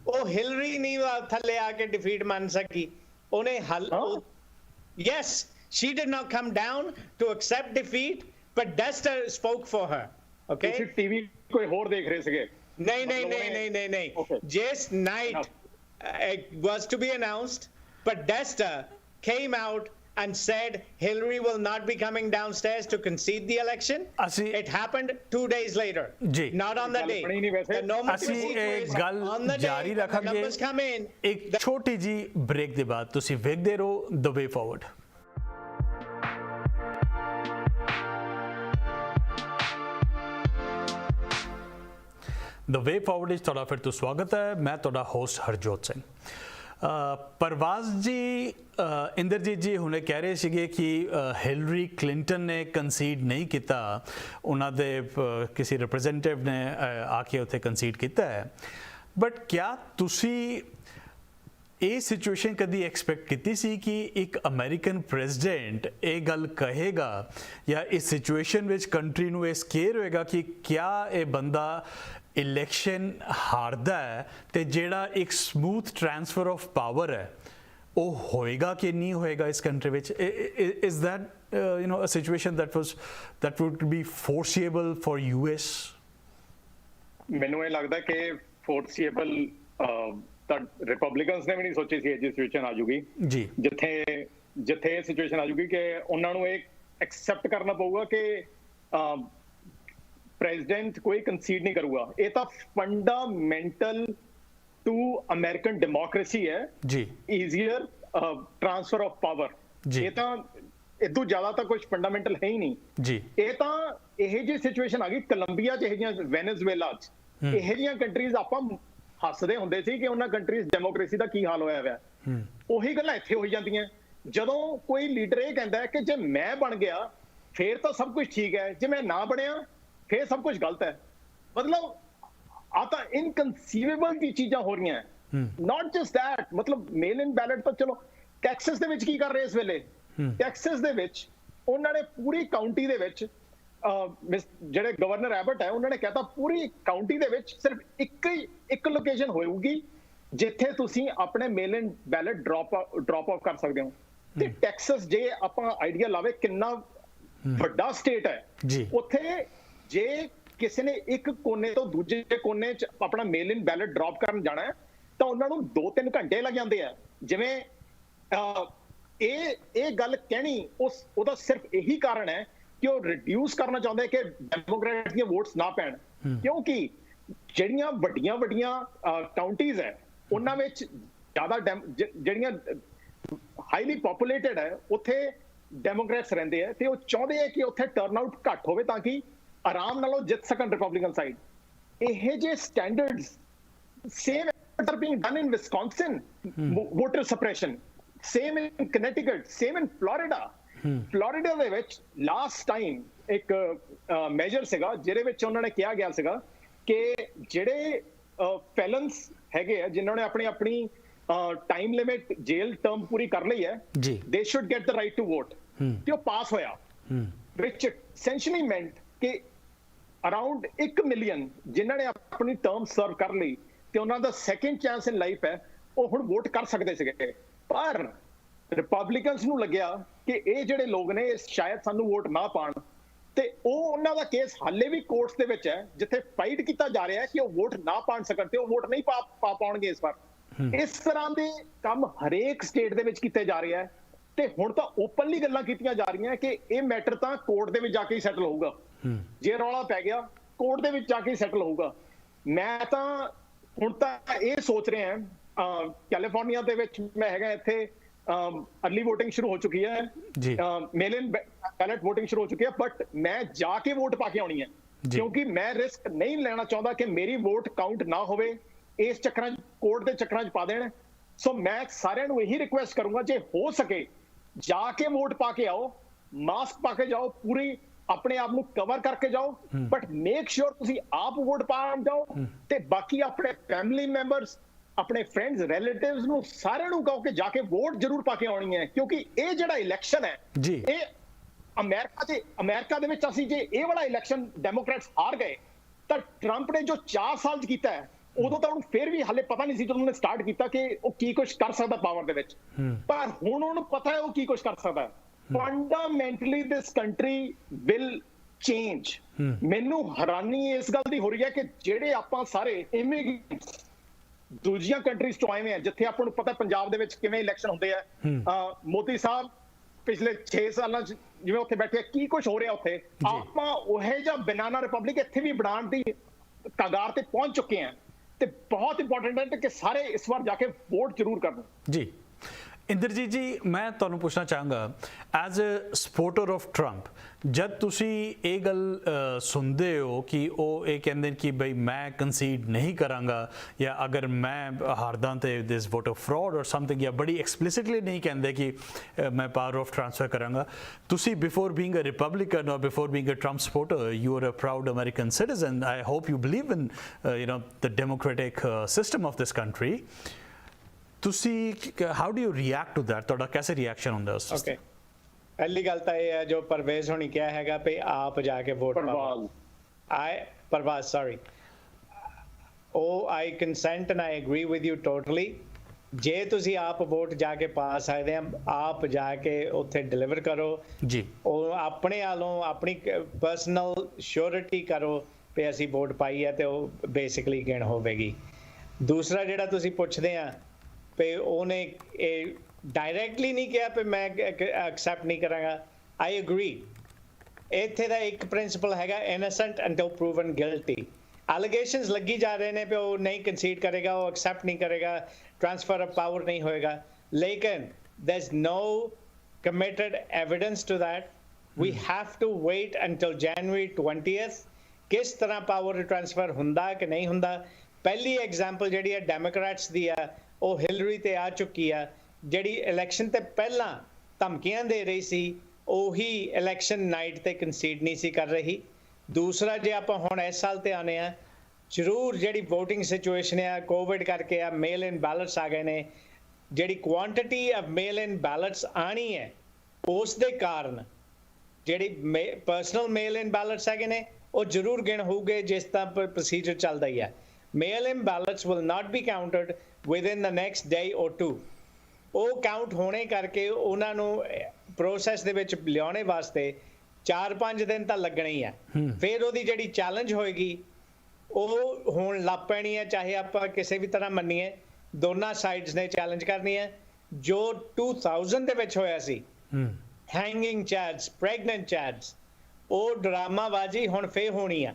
ਉਹ ਹਿਲਰੀ ਨਹੀਂ ਥੱਲੇ ਆ ਕੇ ਡਿਫੀਟ ਮੰਨ ਸਕੀ, ਉਹਨੇ yes, she did not come down to accept defeat, but Dester spoke for her. Okay, ਤੁਸੀਂ ਟੀਵੀ ਕੋਈ ਹੋਰ ਦੇਖ ਰਹੇ ਸੀਗੇ? ਨਹੀਂ ਜਿਸ night it was to be announced, but Dester came out and said Hillary will not be coming downstairs to concede the election. It happened 2 days later, not on the day. ਅਸੀਂ ਇਹ ਗੱਲ ਜਾਰੀ ਰੱਖਾਂਗੇ ਇੱਕ ਛੋਟੀ ਜੀ ਬ੍ਰੇਕ ਦੇ ਬਾਅਦ। ਤੁਸੀਂ ਵੇਖਦੇ ਰਹੋ ਦ ਵੇ ਫਾਰਵਰਡ। ਦ ਵੇ ਫਾਰਵਰਡ ਵਿੱਚ ਤੁਹਾਡਾ ਫਿਰ ਤੋਂ ਸਵਾਗਤ ਹੈ। ਮੈਂ ਤੁਹਾਡਾ ਹੋਸਟ ਹਰਜੋਤ ਸਿੰਘ। ਪਰਵਾਜ਼ ਜੀ, ਇੰਦਰਜੀਤ ਜੀ ਹੁਣੇ ਕਹਿ ਰਹੇ ਸੀਗੇ ਕਿ ਹਿਲਰੀ ਕਲਿੰਟਨ ਨੇ ਕੰਸੀਡ ਨਹੀਂ ਕੀਤਾ, ਉਹਨਾਂ ਦੇ ਕਿਸੇ ਰਿਪਰੈਜ਼ੈਂਟੇਟਿਵ ਨੇ ਆ ਕੇ ਉੱਥੇ ਕੰਸੀਡ ਕੀਤਾ ਹੈ। ਬਟ ਕਿਆ ਤੁਸੀਂ ਇਹ ਸਿਚੁਏਸ਼ਨ ਕਦੀ ਐਕਸਪੈਕਟ ਕੀਤੀ ਸੀ ਕਿ ਇੱਕ ਅਮਰੀਕਨ ਪ੍ਰੈਜ਼ੀਡੈਂਟ ਇਹ ਗੱਲ ਕਹੇਗਾ, ਜਾਂ ਇਸ ਸਿਚੁਏਸ਼ਨ ਵਿੱਚ ਕੰਟਰੀ ਨੂੰ ਇਹ ਸਕੇਅਰ ਹੋਏਗਾ ਕਿ ਕਿਆ ਇਹ ਬੰਦਾ ਇਲੈਕਸ਼ਨ ਹਾਰਦਾ ਹੈ ਤੇ ਜਿਹੜਾ ਇੱਕ ਸਮੂਥ ਟ੍ਰਾਂਸਫਰ ਆਫ ਪਾਵਰ ਹੈ ਉਹ ਹੋਏਗਾ ਕਿ ਨਹੀਂ ਹੋਏਗਾ ਇਸ ਕੰਟਰੀ ਵਿੱਚ? Is that a situation that would be foreseeable for US? ਮੈਨੂੰ ਇਹ ਲੱਗਦਾ ਕਿ ਫੋਰਸੀਏਬਲ ਤਾਂ ਰਿਪਬਲਿਕਨਸ ਨੇ ਵੀ ਨਹੀਂ ਸੋਚੀ ਸੀ ਇਹ ਸਿਚੁਏਸ਼ਨ ਆ ਜੂਗੀ ਜੀ, ਜਿੱਥੇ ਇਹ ਸਿਚੁਏਸ਼ਨ ਆ ਜੂਗੀ ਕਿ ਉਹਨਾਂ ਨੂੰ ਇਹ ਐਕਸੈਪਟ ਕਰਨਾ ਪਊਗਾ ਕਿ ਪ੍ਰੈਜ਼ੀਡੈਂਟ ਕੋਈ ਕੰਸੀਡ ਨਹੀਂ ਕਰੂਗਾ। ਇਹ ਤਾਂ ਫੰਡਾਮੈਂਟਲ ਟੂ ਅਮਰੀਕਨ ਡੈਮੋਕ੍ਰੇਸੀ ਹੈ ਜੀ, ਈਜ਼ੀਅਰ ਟ੍ਰਾਂਸਫਰ ਆਫ ਪਾਵਰ। ਇਹ ਤਾਂ ਇਦੋਂ ਜ਼ਿਆਦਾ ਤਾਂ ਕੁਝ ਫੰਡਾਮੈਂਟਲ ਹੈ ਹੀ ਨਹੀਂ ਜੀ। ਇਹ ਤਾਂ ਇਹ ਜਿਹੀ ਸਿਚੁਏਸ਼ਨ ਆ ਗਈ ਕੋਲੰਬੀਆ ਚ, ਇਹ ਜਿਹੀਆਂ ਵੈਨੇਜ਼ੁਏਲਾ ਚ, ਇਹ ਜਿਹੀਆਂ ਕੰਟਰੀਜ਼ ਆਪਾਂ ਹੱਸਦੇ ਹੁੰਦੇ ਸੀ ਕਿ ਉਹਨਾਂ ਕੰਟਰੀਜ਼ ਡੈਮੋਕ੍ਰੇਸੀ ਦਾ ਕੀ ਹਾਲ ਹੋਇਆ ਹੋਇਆ। ਉਹੀ ਗੱਲਾਂ ਇੱਥੇ ਹੋਈ ਜਾਂਦੀਆਂ। ਜਦੋਂ ਕੋਈ ਲੀਡਰ ਇਹ ਕਹਿੰਦਾ ਹੈ ਕਿ ਜੇ ਮੈਂ ਬਣ ਗਿਆ ਫੇਰ ਤਾਂ ਸਭ ਕੁਝ ਠੀਕ ਹੈ, ਜੇ ਮੈਂ ਨਾ ਬਣਿਆ ਫੇਰ ਸਭ ਕੁਝ ਗਲਤ ਹੈ। ਮਤਲਬ ਆ ਤਾਂ ਇਨਕਨਸੀਵੇਬਲ ਦੀ ਚੀਜ਼ਾਂ ਹੋ ਰਹੀਆਂ। ਨਾਟ ਜਸਟ ਦੈਟ, ਮਤਲਬ ਮੇਲ ਇਨ ਬੈਲਟ ਤਾਂ ਚਲੋ, ਟੈਕਸਸ ਦੇ ਵਿੱਚ ਕੀ ਕਰ ਰਹੇ ਇਸ ਵੇਲੇ? ਟੈਕਸਸ ਦੇ ਵਿੱਚ ਉਹਨਾਂ ਨੇ ਪੂਰੀ ਕਾਉਂਟੀ ਦੇ ਵਿੱਚ ਜਿਹੜੇ ਗਵਰਨਰ ਐਬਟ ਹੈ ਉਹਨਾਂ ਨੇ ਕਹਿਤਾ ਪੂਰੀ ਕਾਉਂਟੀ ਦੇ ਵਿੱਚ ਸਿਰਫ ਇੱਕ ਲੋਕੇਸ਼ਨ ਹੋਊਗੀ ਜਿੱਥੇ ਤੁਸੀਂ ਆਪਣੇ ਮੇਲ ਇਨ ਬੈਲਟ ਡ੍ਰੌਪ ਆਫ ਕਰ ਸਕਦੇ ਹੋ। ਤੇ ਟੈਕਸਸ ਜੇ ਆਪਾਂ ਆਈਡੀਆ ਲਾਵੇ ਕਿੰਨਾ ਵੱਡਾ ਸਟੇਟ ਹੈ, ਉੱਥੇ ਜੇ ਕਿਸੇ ਨੇ ਇੱਕ ਕੋਨੇ ਤੋਂ ਦੂਜੇ ਕੋਨੇ 'ਚ ਆਪਣਾ ਮੇਲ ਇਨ ਬੈਲਟ ਡ੍ਰੌਪ ਕਰਨ ਜਾਣਾ ਹੈ ਤਾਂ ਉਹਨਾਂ ਨੂੰ 2-3 ਘੰਟੇ ਲੱਗ ਜਾਂਦੇ ਆ। ਜਿਵੇਂ ਇਹ ਗੱਲ ਕਹਿਣੀ ਉਹਦਾ ਸਿਰਫ ਇਹੀ ਕਾਰਨ ਹੈ ਕਿ ਉਹ ਰਿਡਿਊਸ ਕਰਨਾ ਚਾਹੁੰਦੇ ਕਿ ਡੈਮੋਕ੍ਰੈਟ ਦੀਆਂ ਵੋਟਸ ਨਾ ਪੈਣ, ਕਿਉਂਕਿ ਜਿਹੜੀਆਂ ਵੱਡੀਆਂ ਕਾਉਂਟੀਜ਼ ਹੈ ਉਹਨਾਂ ਵਿੱਚ ਜ਼ਿਆਦਾ ਜਿਹੜੀਆਂ ਹਾਈਲੀ ਪੋਪੂਲੇਟਡ ਹੈ ਉੱਥੇ ਡੈਮੋਕ੍ਰੈਟਸ ਰਹਿੰਦੇ ਆ ਤੇ ਉਹ ਚਾਹੁੰਦੇ ਆ ਕਿ ਉੱਥੇ ਟਰਨ ਆਊਟ ਘੱਟ ਹੋਵੇ ਤਾਂ ਕਿ ਆਰਾਮ ਨਾਲ ਉਹ ਜਿੱਤ ਸਕਣ ਰਿਪਬਲਿਕਨ ਸਾਈਡ। ਇਹ ਜੇ standards same are being done in Wisconsin, voter suppression, same in Connecticut, same in Florida. Florida ਦੇ ਵਿੱਚ ਲਾਸਟ ਟਾਈਮ ਇੱਕ ਮੈਜਰ ਸੀਗਾ ਜਿਹਦੇ ਵਿੱਚ ਉਹਨਾਂ ਨੇ ਕਿਹਾ ਗਿਆ ਸੀਗਾ ਕਿ ਜਿਹੜੇ ਫੈਲਨਸ ਹੈਗੇ ਆ ਜਿਨ੍ਹਾਂ ਨੇ ਆਪਣੀ ਟਾਈਮ ਲਿਮਿਟ ਜੇਲ ਟਰਮ ਪੂਰੀ ਕਰ ਲਈ ਹੈ, they should get the right to vote. ਤੇ ਉਹ ਪਾਸ ਹੋਇਆ, ਵਿਚ ਐਸੈਂਸ਼ੀਅਲੀ ਮੈਂਟ ਕਿ ਅਰਾਊਂਡ 1 ਮਿਲੀਅਨ ਜਿਨ੍ਹਾਂ ਨੇ ਆਪਣੀ ਟਰਮ ਸਰਵ ਕਰ ਲਈ ਤੇ ਉਹਨਾਂ ਦਾ ਸੈਕੰਡ ਚਾਂਸ ਇਨ ਲਾਈਫ ਹੈ, ਉਹ ਹੁਣ ਵੋਟ ਕਰ ਸਕਦੇ ਸੀਗੇ। ਪਰ ਰਿਪਬਲਿਕਨਸ ਨੂੰ ਲੱਗਿਆ ਕਿ ਇਹ ਜਿਹੜੇ ਲੋਕ ਨੇ ਸ਼ਾਇਦ ਸਾਨੂੰ ਵੋਟ ਨਾ ਪਾਣ, ਤੇ ਉਹ ਉਹਨਾਂ ਦਾ ਕੇਸ ਹਾਲੇ ਵੀ ਕੋਰਟਸ ਦੇ ਵਿੱਚ ਹੈ ਜਿੱਥੇ ਫਾਈਟ ਕੀਤਾ ਜਾ ਰਿਹਾ ਹੈ ਕਿ ਉਹ ਵੋਟ ਨਾ ਪਾਣ ਸਕਣ ਤੇ ਉਹ ਵੋਟ ਨਹੀਂ ਪਾ ਪਾਉਣਗੇ ਇਸ ਵਾਰ। ਇਸ ਤਰ੍ਹਾਂ ਦੇ ਕੰਮ ਹਰੇਕ ਸਟੇਟ ਦੇ ਵਿੱਚ ਕੀਤੇ ਜਾ ਰਹੇ ਆ ਤੇ ਹੁਣ ਤਾਂ ਓਪਨਲੀ ਗੱਲਾਂ ਕੀਤੀਆਂ ਜਾ ਰਹੀਆਂ ਕਿ ਇਹ ਮੈਟਰ ਤਾਂ ਕੋਰਟ ਦੇ ਵਿੱਚ ਜਾ ਕੇ ਹੀ ਸੈਟਲ ਹੋਊਗਾ। ਜੇ ਰੌਲਾ ਪੈ ਗਿਆ ਕੋਰਟ ਦੇ ਵਿੱਚ ਜਾ ਕੇ ਹੀ ਸੈਟਲ ਹੋਊਗਾ। ਮੈਂ ਤਾਂ ਹੁਣ ਤਾਂ ਇਹ ਸੋਚ ਰਿਹਾ ਕੈਲੀਫੋਰਨੀਆ ਦੇ ਵਿੱਚ ਮੈਂ ਹੈਗਾ ਇੱਥੇ अर्ਲੀ ਵੋਟਿੰਗ ਸ਼ੁਰੂ ਹੋ ਚੁੱਕੀ ਹੈ ਮੇਲ ਇਨ ਬੈਲਟ ਵੋਟਿੰਗ ਸ਼ੁਰੂ ਹੋ ਚੁੱਕੀ ਹੈ ਬਟ ਮੈਂ ਜਾ ਕੇ ਵੋਟ ਪਾ ਕੇ ਆਉਣੀ ਹੈ ਕਿਉਂਕਿ ਮੈਂ ਰਿਸਕ ਨਹੀਂ ਲੈਣਾ ਚਾਹੁੰਦਾ ਕਿ ਮੇਰੀ ਵੋਟ ਕਾਊਂਟ ਨਾ ਹੋਵੇ ਇਸ ਚੱਕਰਾਂ 'ਚ ਕੋਰਟ ਦੇ ਚੱਕਰਾਂ 'ਚ ਪਾ ਦੇਣ। ਸੋ ਮੈਂ ਸਾਰਿਆਂ ਨੂੰ ਇਹੀ ਰਿਕੁਐਸਟ ਕਰੂੰਗਾ ਜੇ ਹੋ ਸਕੇ ਜਾ ਕੇ ਵੋਟ ਪਾ ਕੇ ਆਓ ਮਾਸਕ ਪਾ ਕੇ ਜਾਓ ਪੂਰੀ ਆਪਣੇ ਆਪ ਨੂੰ ਕਵਰ ਕਰਕੇ ਜਾਓ ਬਟ ਮੇਕ ਸ਼ੋਰ ਤੁਸੀਂ ਆਪ ਵੋਟ ਪਾਉਣ ਜਾਓ ਤੇ ਬਾਕੀ ਆਪਣੇ ਫੈਮਿਲੀ ਮੈਂਬਰਸ ਆਪਣੇ ਫਰੈਂਡਸ ਰਿਲੇਟਿਵਸ ਨੂੰ ਸਾਰਿਆਂ ਨੂੰ ਕਹੋ ਕਿ ਜਾ ਕੇ ਵੋਟ ਜ਼ਰੂਰ ਪਾ ਕੇ ਆਉਣੀ ਹੈ ਕਿਉਂਕਿ ਇਹ ਜਿਹੜਾ ਇਲੈਕਸ਼ਨ ਹੈ ਇਹ ਅਮਰੀਕਾ ਦੇ ਵਿੱਚ ਅਸੀਂ ਜੇ ਇਹ ਵਾਲਾ ਇਲੈਕਸ਼ਨ ਡੈਮੋਕ੍ਰੈਟਸ ਹਾਰ ਗਏ ਤਾਂ ਟਰੰਪ ਨੇ ਜੋ 4 ਸਾਲ 'ਚ ਕੀਤਾ ਹੈ ਉਦੋਂ ਤਾਂ ਉਹਨੂੰ ਫਿਰ ਵੀ ਹਾਲੇ ਪਤਾ ਨਹੀਂ ਸੀ ਜਦੋਂ ਉਹਨੇ ਸਟਾਰਟ ਕੀਤਾ ਕਿ ਉਹ ਕੀ ਕੁਝ ਕਰ ਸਕਦਾ ਪਾਵਰ ਦੇ ਵਿੱਚ ਪਰ ਹੁਣ ਉਹਨੂੰ ਪਤਾ ਹੈ ਉਹ ਕੀ ਕੁਝ ਕਰ ਸਕਦਾ ਹੈ। ਫੰਡਾਮੈਂਟਲੀ ਦਿਸ ਕੰਟਰੀ ਵਿਲ ਚੇਂਜ। ਮੈਨੂੰ ਹੈਰਾਨੀ ਇਸ ਗੱਲ ਦੀ ਹੋ ਰਹੀ ਹੈ ਕਿ ਜਿਹੜੇ ਆਪਾਂ ਸਾਰੇ ਇਮੀਗ੍ਰੈਂਟਸ ਦੂਜੀਆਂ ਕੰਟਰੀਜ਼ ਤੋਂ ਆਏ ਹੋਏ ਆ ਜਿੱਥੇ ਆਪਾਂ ਨੂੰ ਪਤਾ ਪੰਜਾਬ ਦੇ ਵਿੱਚ ਕਿਵੇਂ ਇਲੈਕਸ਼ਨ ਹੁੰਦੇ ਆ ਮੋਦੀ ਸਾਹਿਬ ਪਿਛਲੇ 6 ਸਾਲਾਂ 'ਚ ਜਿਵੇਂ ਉੱਥੇ ਬੈਠੇ ਕੀ ਕੁਝ ਹੋ ਰਿਹਾ ਉੱਥੇ ਆਪਾਂ ਉਹੇ ਜਿਹਾ ਬਨਾਨਾ ਰਿਪਬਲਿਕ ਇੱਥੇ ਵੀ ਬਣਾਉਣ ਦੀ ਕਗਾਰ ਤੇ ਪਹੁੰਚ ਚੁੱਕੇ ਆ ਤੇ ਬਹੁਤ ਇੰਪੋਰਟੈਂਟ ਹੈ ਕਿ ਸਾਰੇ ਇਸ ਵਾਰ ਜਾ ਕੇ ਵੋਟ ਜ਼ਰੂਰ ਕਰਨ। ਜੀ ਇੰਦਰਜੀਤ ਜੀ ਮੈਂ ਤੁਹਾਨੂੰ ਪੁੱਛਣਾ ਚਾਹਾਂਗਾ as a supporter of Trump ਜਦ ਤੁਸੀਂ ਇਹ ਗੱਲ ਸੁਣਦੇ ਹੋ ਕਿ ਉਹ ਇਹ ਕਹਿੰਦੇ ਕਿ ਬਈ ਮੈਂ ਕੰਸੀਡ ਨਹੀਂ ਕਰਾਂਗਾ ਜਾਂ ਅਗਰ ਮੈਂ ਹਾਰਦਾ ਤੇ ਦਿਸ ਵੋਟ ਆਫ ਫਰਾਡ ਔਰ ਸਮਥਿੰਗ ਜਾਂ ਬੜੀ ਐਕਸਪਲਿਸਿਟਲੀ ਨਹੀਂ ਕਹਿੰਦੇ ਕਿ ਮੈਂ ਪਾਵਰ ਆਫ ਟ੍ਰਾਂਸਫਰ ਕਰਾਂਗਾ ਤੁਸੀਂ before being a Republican or before being a Trump supporter you are a proud American citizen I hope you believe in the democratic system of this country ਤੁਸੀਂ how do you react to that ਤੁਹਾਡਾ कैसे reaction ਹੁੰਦਾ ਉਸ okay ਪਹਿਲੀ ਗੱਲ ਤਾਂ ਇਹ ਹੈ ਜੋ ਪਰਵੇਜ਼ ਹੋਣੀ ਕਿਹਾ ਹੈਗਾ ਵੀ ਆਪ ਜਾ ਕੇ ਵੋਟ ਪਾਓ Parvaz sorry uh I consent and I agree with you totally ਜੇ ਤੁਸੀਂ ਆਪ ਵੋਟ ਜਾ ਕੇ ਪਾ ਸਕਦੇ ਆ ਆਪ ਜਾ ਕੇ ਉੱਥੇ ਡਿਲੀਵਰ ਕਰੋ ਜੀ ਉਹ ਆਪਣੇ ਵੱਲੋਂ ਆਪਣੀ ਪਰਸਨਲ ਸ਼ੋਰਿਟੀ ਕਰੋ ਵੀ ਅਸੀਂ ਵੋਟ ਪਾਈ ਹੈ ਤੇ ਉਹ ਬੇਸਿਕਲੀ ਗਿਣ ਹੋਵੇਗੀ। ਦੂਸਰਾ ਜਿਹੜਾ ਤੁਸੀਂ ਪੁੱਛਦੇ ਆ ਵੀ ਉਹਨੇ ਇਹ ਡਾਇਰੈਕਟਲੀ ਨਹੀਂ ਕਿਹਾ ਵੀ ਮੈਂ ਐਕਸੈਪਟ ਨਹੀਂ ਕਰਾਂਗਾ ਆਈ ਐਗਰੀ ਇੱਥੇ ਦਾ ਇੱਕ ਪ੍ਰਿੰਸੀਪਲ ਹੈਗਾ innocent until proven guilty allegations ਲੱਗੀ ਜਾ ਰਹੇ ਨੇ ਵੀ ਉਹ ਨਹੀਂ ਕੰਸੀਡ ਕਰੇਗਾ ਉਹ ਐਕਸੈਪਟ ਨਹੀਂ ਕਰੇਗਾ ਟ੍ਰਾਂਸਫਰ ਆਫ ਪਾਵਰ ਨਹੀਂ ਹੋਏਗਾ ਲੇਕਿਨ there is no committed evidence to that we have to wait until January 20th ਕਿਸ ਤਰ੍ਹਾਂ ਪਾਵਰ ਟ੍ਰਾਂਸਫਰ ਹੁੰਦਾ ਕਿ ਨਹੀਂ ਹੁੰਦਾ। ਪਹਿਲੀ ਐਗਜ਼ਾਮਪਲ ਜਿਹੜੀ ਹੈ ਡੈਮੋਕ੍ਰੈਟਸ ਦੀ ਆ ਉਹ ਹਿਲਰੀ ਤੇ ਆ ਚੁੱਕੀ ਆ ਜਿਹੜੀ ਇਲੈਕਸ਼ਨ ਤੇ ਪਹਿਲਾਂ ਧਮਕੀਆਂ ਦੇ ਰਹੀ ਸੀ ਉਹੀ ਇਲੈਕਸ਼ਨ ਨਾਈਟ ਤੇ ਕੰਸੀਡ ਨਹੀਂ ਸੀ ਕਰ ਰਹੀ। ਦੂਸਰਾ ਜੇ ਆਪਾਂ ਹੁਣ ਇਸ ਸਾਲ ਤੇ ਆਨੇ ਆ ਜ਼ਰੂਰ ਜਿਹੜੀ VOTING ਸਿਚੁਏਸ਼ਨ ਆ ਕੋਵਿਡ ਕਰਕੇ ਆ ਮੇਲ ਇਨ ਬੈਲਟਸ ਆ ਗਏ ਨੇ ਜਿਹੜੀ quantity of mail in ballots ਆਣੀ ਹੈ ਉਸ ਦੇ ਕਾਰਨ ਜਿਹੜੀ ਪਰਸਨਲ ਮੇਲ ਇਨ ਬੈਲਟਸ ਹੈਗੇ ਨੇ ਉਹ ਜ਼ਰੂਰ ਗਿਣ ਹੋਊਗੇ ਜਿਸ ਤਰ੍ਹਾਂ ਪ੍ਰੋਸੀਜਰ ਚੱਲਦਾ ਹੀ ਆ। Mail in ballots will not be counted within the next day or two ਉਹ ਕਾਊਂਟ ਹੋਣੇ ਕਰਕੇ ਉਹਨਾਂ ਨੂੰ ਪ੍ਰੋਸੈਸ ਦੇ ਵਿੱਚ ਲਿਆਉਣੇ ਵਾਸਤੇ 4-5 ਦਿਨ ਤਾਂ ਲੱਗਣੇ ਹੀ ਆ। ਫਿਰ ਉਹਦੀ ਜਿਹੜੀ ਚੈਲੰਜ ਹੋਏਗੀ ਉਹ ਹੁਣ ਲੱਗ ਪੈਣੀ ਹੈ ਚਾਹੇ ਆਪਾਂ ਕਿਸੇ ਵੀ ਤਰ੍ਹਾਂ ਮੰਨੀਏ ਦੋਨਾਂ ਸਾਈਡਸ ਨੇ ਚੈਲੰਜ ਕਰਨੀ ਹੈ। ਜੋ 2000 ਦੇ ਵਿੱਚ ਹੋਇਆ ਸੀ ਹੈਂਗਿੰਗ ਚੈਟਸ ਪ੍ਰੈਗਨੈਂਟ ਚੈਟਸ ਉਹ ਡਰਾਮਾਬਾਜ਼ੀ ਹੁਣ ਫੇਰ ਹੋਣੀ ਆ।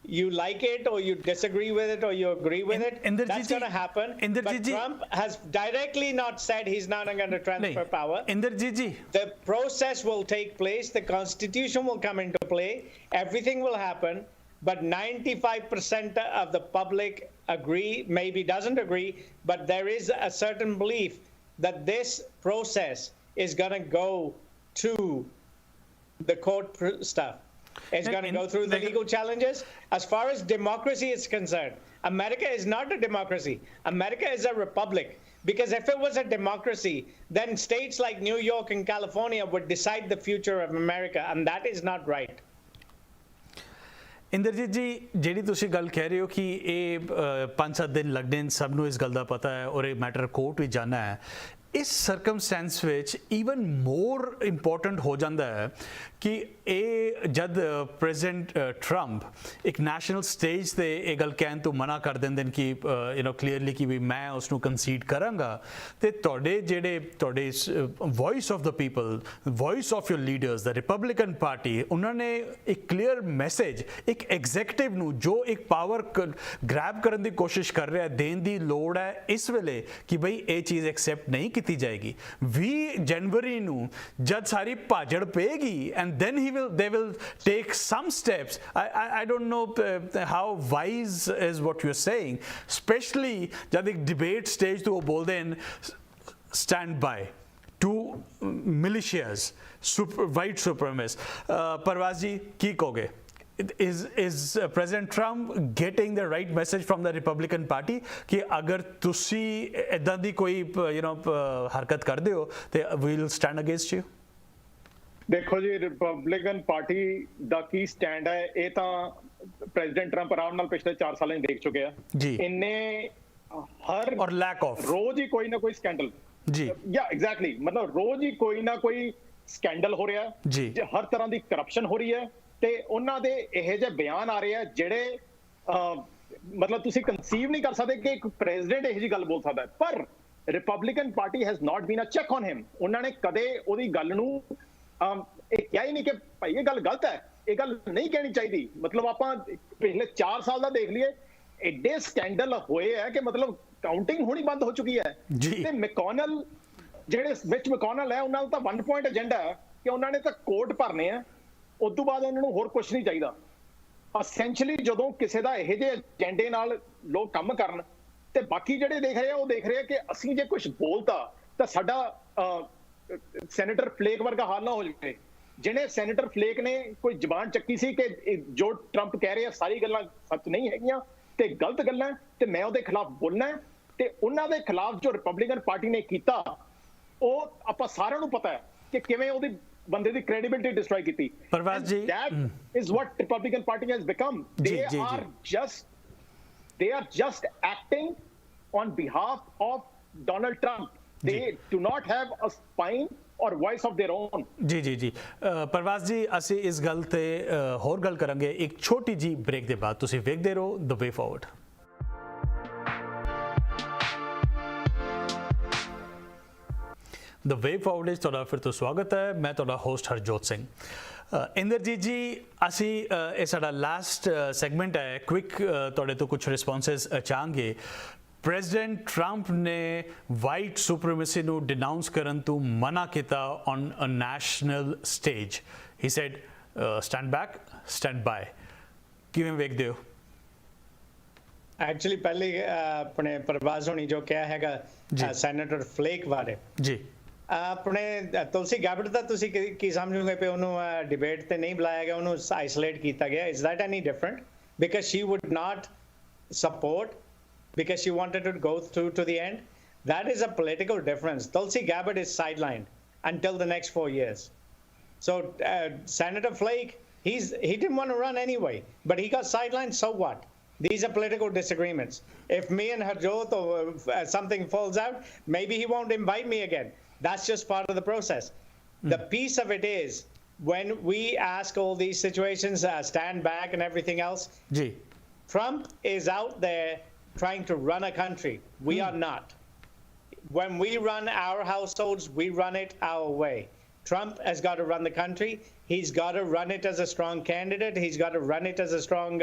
You like it or you disagree with it or you agree with it, that's going to happen. But Trump has directly not said he's not going to transfer power. Inderjit ji, the process will take place, the constitution will come into play, everything will happen, but 95% of the public agree, maybe doesn't agree, but there is a certain belief that this process is going to go to the court stuff. It's going to go through the legal challenges. As far as democracy is concerned, America is not a democracy. America is a republic. Because if it was a democracy, then states like New York and California would decide the future of America, and that is not right. Inderjit ਜੀ ਜਿਹੜੀ ਤੁਸੀਂ ਗੱਲ ਕਹਿ ਰਹੇ ਹੋ ਕਿ ਇਹ 5-7 ਦਿਨ ਲੱਗਣੇ ਸਭ ਨੂੰ ਇਸ ਗੱਲ ਦਾ ਪਤਾ ਹੈ ਔਰ ਇਹ ਮੈਟਰ ਕੋਰਟ ਵੀ ਜਾਣਾ ਹੈ इस ਸਰਕਮਸਟੈਂਸ ਵਿੱਚ ਈਵਨ ਮੋਰ ਇੰਪੋਰਟੈਂਟ ਹੋ ਜਾਂਦਾ ਹੈ ਕਿ ਇਹ ਜਦ ਪ੍ਰੈਜ਼ੀਡੈਂਟ ਟਰੰਪ ਇੱਕ ਨੈਸ਼ਨਲ ਸਟੇਜ ਤੇ ਇਹ ਗੱਲ ਕਹਿਣ ਤੋਂ ਮਨਾ ਕਰ ਦਿੰਦੇ ਨੇ ਕਿ ਕਲੀਅਰਲੀ ਕਿ ਵੀ ਮੈਂ ਉਸ ਨੂੰ ਕੰਸੀਡ ਕਰਾਂਗਾ ਤੇ ਤੁਹਾਡੇ ਜਿਹੜੇ ਤੁਹਾਡੇ voice of the people voice of your leaders the Republican party ਉਹਨਾਂ ਨੇ ਇੱਕ ਕਲੀਅਰ ਮੈਸੇਜ ਇੱਕ ਐਗਜ਼ੈਕਟਿਵ ਨੂੰ ਜੋ ਇੱਕ ਪਾਵਰ ਗ੍ਰੈਬ ਕਰਨ ਦੀ ਕੋਸ਼ਿਸ਼ ਕਰ ਰਿਹਾ ਦੇਣ ਦੀ ਲੋੜ ਹੈ ਇਸ ਵੇਲੇ ਕਿ ਬਈ ਇਹ ਚੀਜ਼ ਐਕਸੈਪਟ ਨਹੀਂ ਕੀਤੀ ਜਾਏਗੀ 20 ਜਨਵਰੀ ਨੂੰ ਜਦ ਸਾਰੀ ਭਾਜੜ ਪਏਗੀ and then they will take some steps. I don't know how wise is what you're saying, especially jab ek debate stage to wo bolde hain stand by to militias white supremacists. Parwaz ji ki kahoge? Is President Trump getting the right message from the Republican Party कि अगर तुसी इदां दी कोई हरकत करदे हो ते we'll stand against you? ਦੇਖੋ ਜੀ ਰਿਪਬਲਿਕਨ ਪਾਰਟੀ ਦਾ ਕੀ ਸਟੈਂਡ ਹੈ ਇਹ ਤਾਂ ਪ੍ਰੈਜ਼ੀਡੈਂਟ ਟਰੰਪ ਆਰਾਮ ਨਾਲ ਪਿਛਲੇ 4 ਸਾਲਾਂ ਵਿੱਚ ਦੇਖ ਚੁੱਕੇ ਆ ਜੀ ਇੰਨੇ ਹਰ ਔਰ ਲੈਕ ਆਫ ਰੋਜ਼ ਹੀ ਕੋਈ ਨਾ ਕੋਈ ਸਕੈਂਡਲ ਜੀ ਯਾ ਐਗਜ਼ੈਕਟਲੀ ਮਤਲਬ ਰੋਜ਼ ਹੀ ਕੋਈ ਨਾ ਕੋਈ ਸਕੈਂਡਲ ਹੋ ਰਿਹਾ ਜੀ ਹਰ ਤਰ੍ਹਾਂ ਦੀ ਕਰਪਸ਼ਨ ਹੋ ਰਹੀ ਹੈ ਤੇ ਉਹਨਾਂ ਦੇ ਇਹੋ ਜਿਹੇ ਬਿਆਨ ਆ ਰਹੇ ਆ ਜਿਹੜੇ ਮਤਲਬ ਤੁਸੀਂ ਕਨਸੀਵ ਨਹੀਂ ਕਰ ਸਕਦੇ ਕਿ ਇੱਕ ਪ੍ਰੈਜ਼ੀਡੈਂਟ ਇਹੋ ਜਿਹੀ ਗੱਲ ਬੋਲ ਸਕਦਾ ਪਰ Republican party has not been a check on him ਉਹਨਾਂ ਨੇ ਕਦੇ ਉਹਦੀ ਗੱਲ ਨੂੰ ਇਹ ਕਿਹਾ ਹੀ ਨਹੀਂ ਕਿ ਭਾਈ ਇਹ ਗੱਲ ਗਲਤ ਹੈ ਇਹ ਗੱਲ ਨਹੀਂ ਕਹਿਣੀ ਚਾਹੀਦੀ ਮਤਲਬ ਆਪਾਂ ਪਿਛਲੇ 4 ਸਾਲ ਦਾ ਦੇਖ ਲਈਏ ਐਡੇ ਸਕੈਂਡਲ ਹੋਏ ਹੈ ਕਿ ਮਤਲਬ ਕਾਊਂਟਿੰਗ ਹੋਣੀ ਬੰਦ ਹੋ ਚੁੱਕੀ ਹੈ ਤੇ ਮੈਕੋਨਲ ਜਿਹੜੇ ਵਿੱਚ ਮੈਕੋਨਲ ਹੈ ਉਹਨਾਂ ਦਾ ਤਾਂ 1 ਪੁਆਇੰਟ ਏਜੰਡਾ ਹੈ ਕਿ ਉਹਨਾਂ ਨੇ ਤਾਂ ਕੋਰਟ ਭਰਨੇ ਆ ਉਸ ਤੋਂ ਬਾਅਦ ਉਹਨਾਂ ਨੂੰ ਹੋਰ ਕੁਝ ਨਹੀਂ ਚਾਹੀਦਾ ਅਸੈਂਸ਼ੀਅਲੀ ਜਦੋਂ ਕਿਸੇ ਦਾ ਇਹੋ ਜਿਹੇ ਏਜੰਡੇ ਨਾਲ ਲੋਕ ਕੰਮ ਕਰਨ ਤੇ ਬਾਕੀ ਜਿਹੜੇ ਦੇਖ ਰਹੇ ਆ ਉਹ ਦੇਖ ਰਹੇ ਆ ਕਿ ਅਸੀਂ ਜੇ ਕੁਝ ਬੋਲਤਾ ਤਾਂ ਸਾਡਾ ਸੈਨੇਟਰ ਫਲੇਕ ਵਰਗਾ ਹਾਲ ਨਾ ਹੋ ਜਾਵੇ ਜਿਹਨੇ ਸੈਨੇਟਰ ਫਲੇਕ ਨੇ ਕੋਈ ਜ਼ਬਾਨ ਚੱਕੀ ਸੀ ਕਿ ਜੋ ਟਰੰਪ ਕਹਿ ਰਿਹਾ ਸਾਰੀ ਗੱਲਾਂ ਸੱਚ ਨਹੀਂ ਹੈਗੀਆਂ ਤੇ ਗਲਤ ਗੱਲਾਂ ਤੇ ਮੈਂ ਉਹਦੇ ਖਿਲਾਫ ਬੋਲਣਾ ਤੇ ਉਹਨਾਂ ਦੇ ਖਿਲਾਫ ਜੋ ਰਿਪਬਲਿਕਨ ਪਾਰਟੀ ਨੇ ਕੀਤਾ ਉਹ ਆਪਾਂ ਸਾਰਿਆਂ ਨੂੰ ਪਤਾ ਹੈ ਕਿ ਕਿਵੇਂ ਉਹਦੀ ਬੰਦੇ ਦੀ ਕ੍ਰੈਡੀਬਿਲਿਟੀ ਡਿਸਟਰੋਏ ਕੀਤੀ ਪਰਵਾਜ਼ ਜੀ that is what Republican Party has become they are just acting on behalf of Donald Trump they do not have a spine or voice of their own ਜੀ ਜੀ ਜੀ ਪਰਵਾਜ਼ ਜੀ ਅਸੀਂ ਇਸ ਗੱਲ ਤੇ ਹੋਰ ਗੱਲ ਕਰਾਂਗੇ ਇੱਕ ਛੋਟੀ ਜੀ ਬ੍ਰੇਕ ਦੇ ਬਾਅਦ ਤੁਸੀਂ ਵੇਖਦੇ ਰਹੋ ਦ ਵੇ ਫਾਰਵਰਡ ਦ ਵੇ ਫਾਰਵਰਡ ਵਿੱਚ ਤੁਹਾਡਾ ਫਿਰ ਤੋਂ ਸਵਾਗਤ ਹੈ ਮੈਂ ਤੁਹਾਡਾ ਹੋਸਟ ਹਰਜੋਤ ਸਿੰਘ ਇੰਦਰਜੀਤ ਜੀ ਅਸੀਂ ਇਹ ਸਾਡਾ ਲਾਸਟ ਸੈਗਮੈਂਟ ਹੈ ਕੁਇਕ ਤੁਹਾਡੇ ਤੋਂ ਕੁਝ ਰਿਸਪੌਂਸਸ ਚਾਹਾਂਗੇ ਪ੍ਰੈਜ਼ੀਡੈਂਟ ਟਰੰਪ ਨੇ ਵਾਈਟ ਸੁਪਰੀਮੇਸੀ ਨੂੰ ਡਿਨਾਊਂਸ ਕਰਨ ਤੋਂ ਮਨਾ ਕੀਤਾ on a national stage he said stand back stand by ਕਿਵੇਂ ਵੇਖਦੇ ਹੋ ਐਕਚੁਅਲੀ ਪਹਿਲੇ ਆਪਣੇ ਪ੍ਰਵਾਜ਼ ਹੋਣੀ ਜੋ ਕਿਹਾ ਹੈਗਾ ਸੈਨੇਟਰ ਫਲੇਕ ਬਾਰੇ ਜੀ ਆਪਣੇ ਤੁਲਸੀ ਗੈਬਟ ਦਾ ਤੁਸੀਂ ਕੀ ਸਮਝੋਗੇ ਕਿ ਉਹਨੂੰ ਡਿਬੇਟ ਤੇ ਨਹੀਂ ਬੁਲਾਇਆ ਗਿਆ ਉਹਨੂੰ ਆਈਸੋਲੇਟ ਕੀਤਾ ਗਿਆ is that any different because she would not support because she wanted to go through to the end. That is a political difference. Tulsi Gabbard is sidelined until the next 4 years. So Senator Flake, he didn't want to run anyway, but he got sidelined, so what? These are political disagreements. If me and Harjot or something falls out, maybe he won't invite me again. That's just part of the process. The piece of it is, when we ask all these situations, stand back and everything else, Trump is out there trying to run a country. We are not. When we run our households, we run it our way. Trump has got to run the country. He's got to run it as a strong candidate. He's got to run it as a strong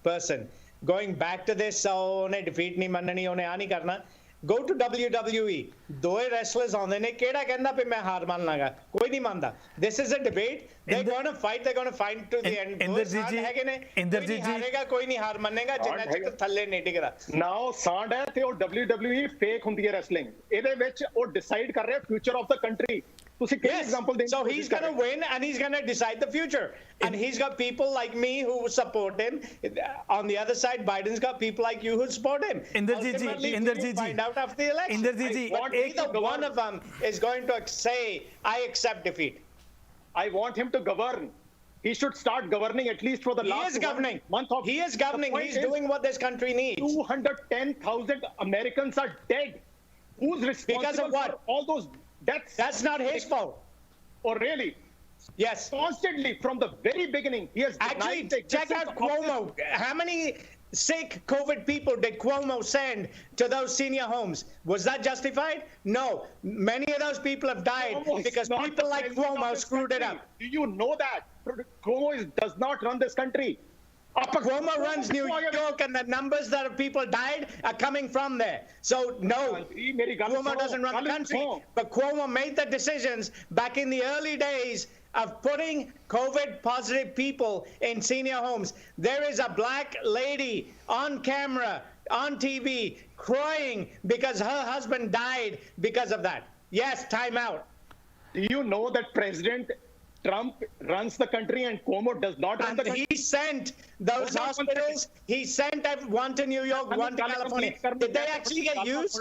person. Going back to this, ਉਹਨੇ defeat ਨਹੀਂ ਮੰਨਣੀ ਉਹਨੇ ਆ ਨਹੀਂ ਕਰਨਾ go to WWE ਦੋਏ wrestlers ਆਉਂਦੇ ਨੇ ਕਿਹੜਾ ਕਹਿੰਦਾ ਵੀ ਮੈਂ ਹਾਰ ਮੰਨ ਲਾਂਗਾ ਕੋਈ ਨਹੀਂ ਮੰਨਦਾ this is a debate they're going to fight to the end Inderjit ਜੀ ਹੈਗੇ ਨੇ ਇੰਦਰਜੀਤ ਜੀ ਹਾਰੇਗਾ ਕੋਈ ਨਹੀਂ ਹਾਰ ਮੰਨੇਗਾ ਜਿੰਨਾ ਚਿਰ ਥੱਲੇ ਨਹੀਂ ਡਿੱਗਦਾ ਨਾ ਉਹ ਸਾਂਡ ਹੈ ਤੇ ਉਹ WWE ਫੇਕ ਹੁੰਦੀ ਹੈ ਰੈਸਲਿੰਗ ਇਹਦੇ ਵਿੱਚ ਉਹ ਡਿਸਾਈਡ ਕਰ ਰਿਹਾ ਫਿਊਚਰ ਆਫ ਦਾ ਕੰਟਰੀ ਤੁਸੀਂ ਕਿਹੜੀ example ਦੇਂਗੇ so he's going to win and he's going to decide the future and he's got people like me who support him on the other side Biden's got people like you who support him Inderjit ji find out after the election Inderjit ji either one of them is going to say I accept defeat I want him to govern he should start governing at least for the last month of he is governing he's doing what this country needs 210,000 Americans are dead who's responsible Because of what? for all those deaths? That's not his fault. Or really? Yes. Constantly, from the very beginning, he has Actually, denied the check existence out of this- Cuomo. How many sick COVID people did Cuomo send to those senior homes? Was that justified? No. Many of those people have died Cuomo is because not people the like president of Cuomo this screwed it country. up. Do you know that? Cuomo does not run this country. Cuomo runs New York, and the numbers that of people died are coming from there. So no, Cuomo doesn't run the country, but Cuomo made the decisions back in the early days of putting COVID positive people in senior homes. There is a black lady on camera, on TV, crying because her husband died because of that. Yes, time out. Do you know that President Trump runs the country and Cuomo does not run the And country? he sent those hospitals, he sent one to New York, one to California. Did they actually get used?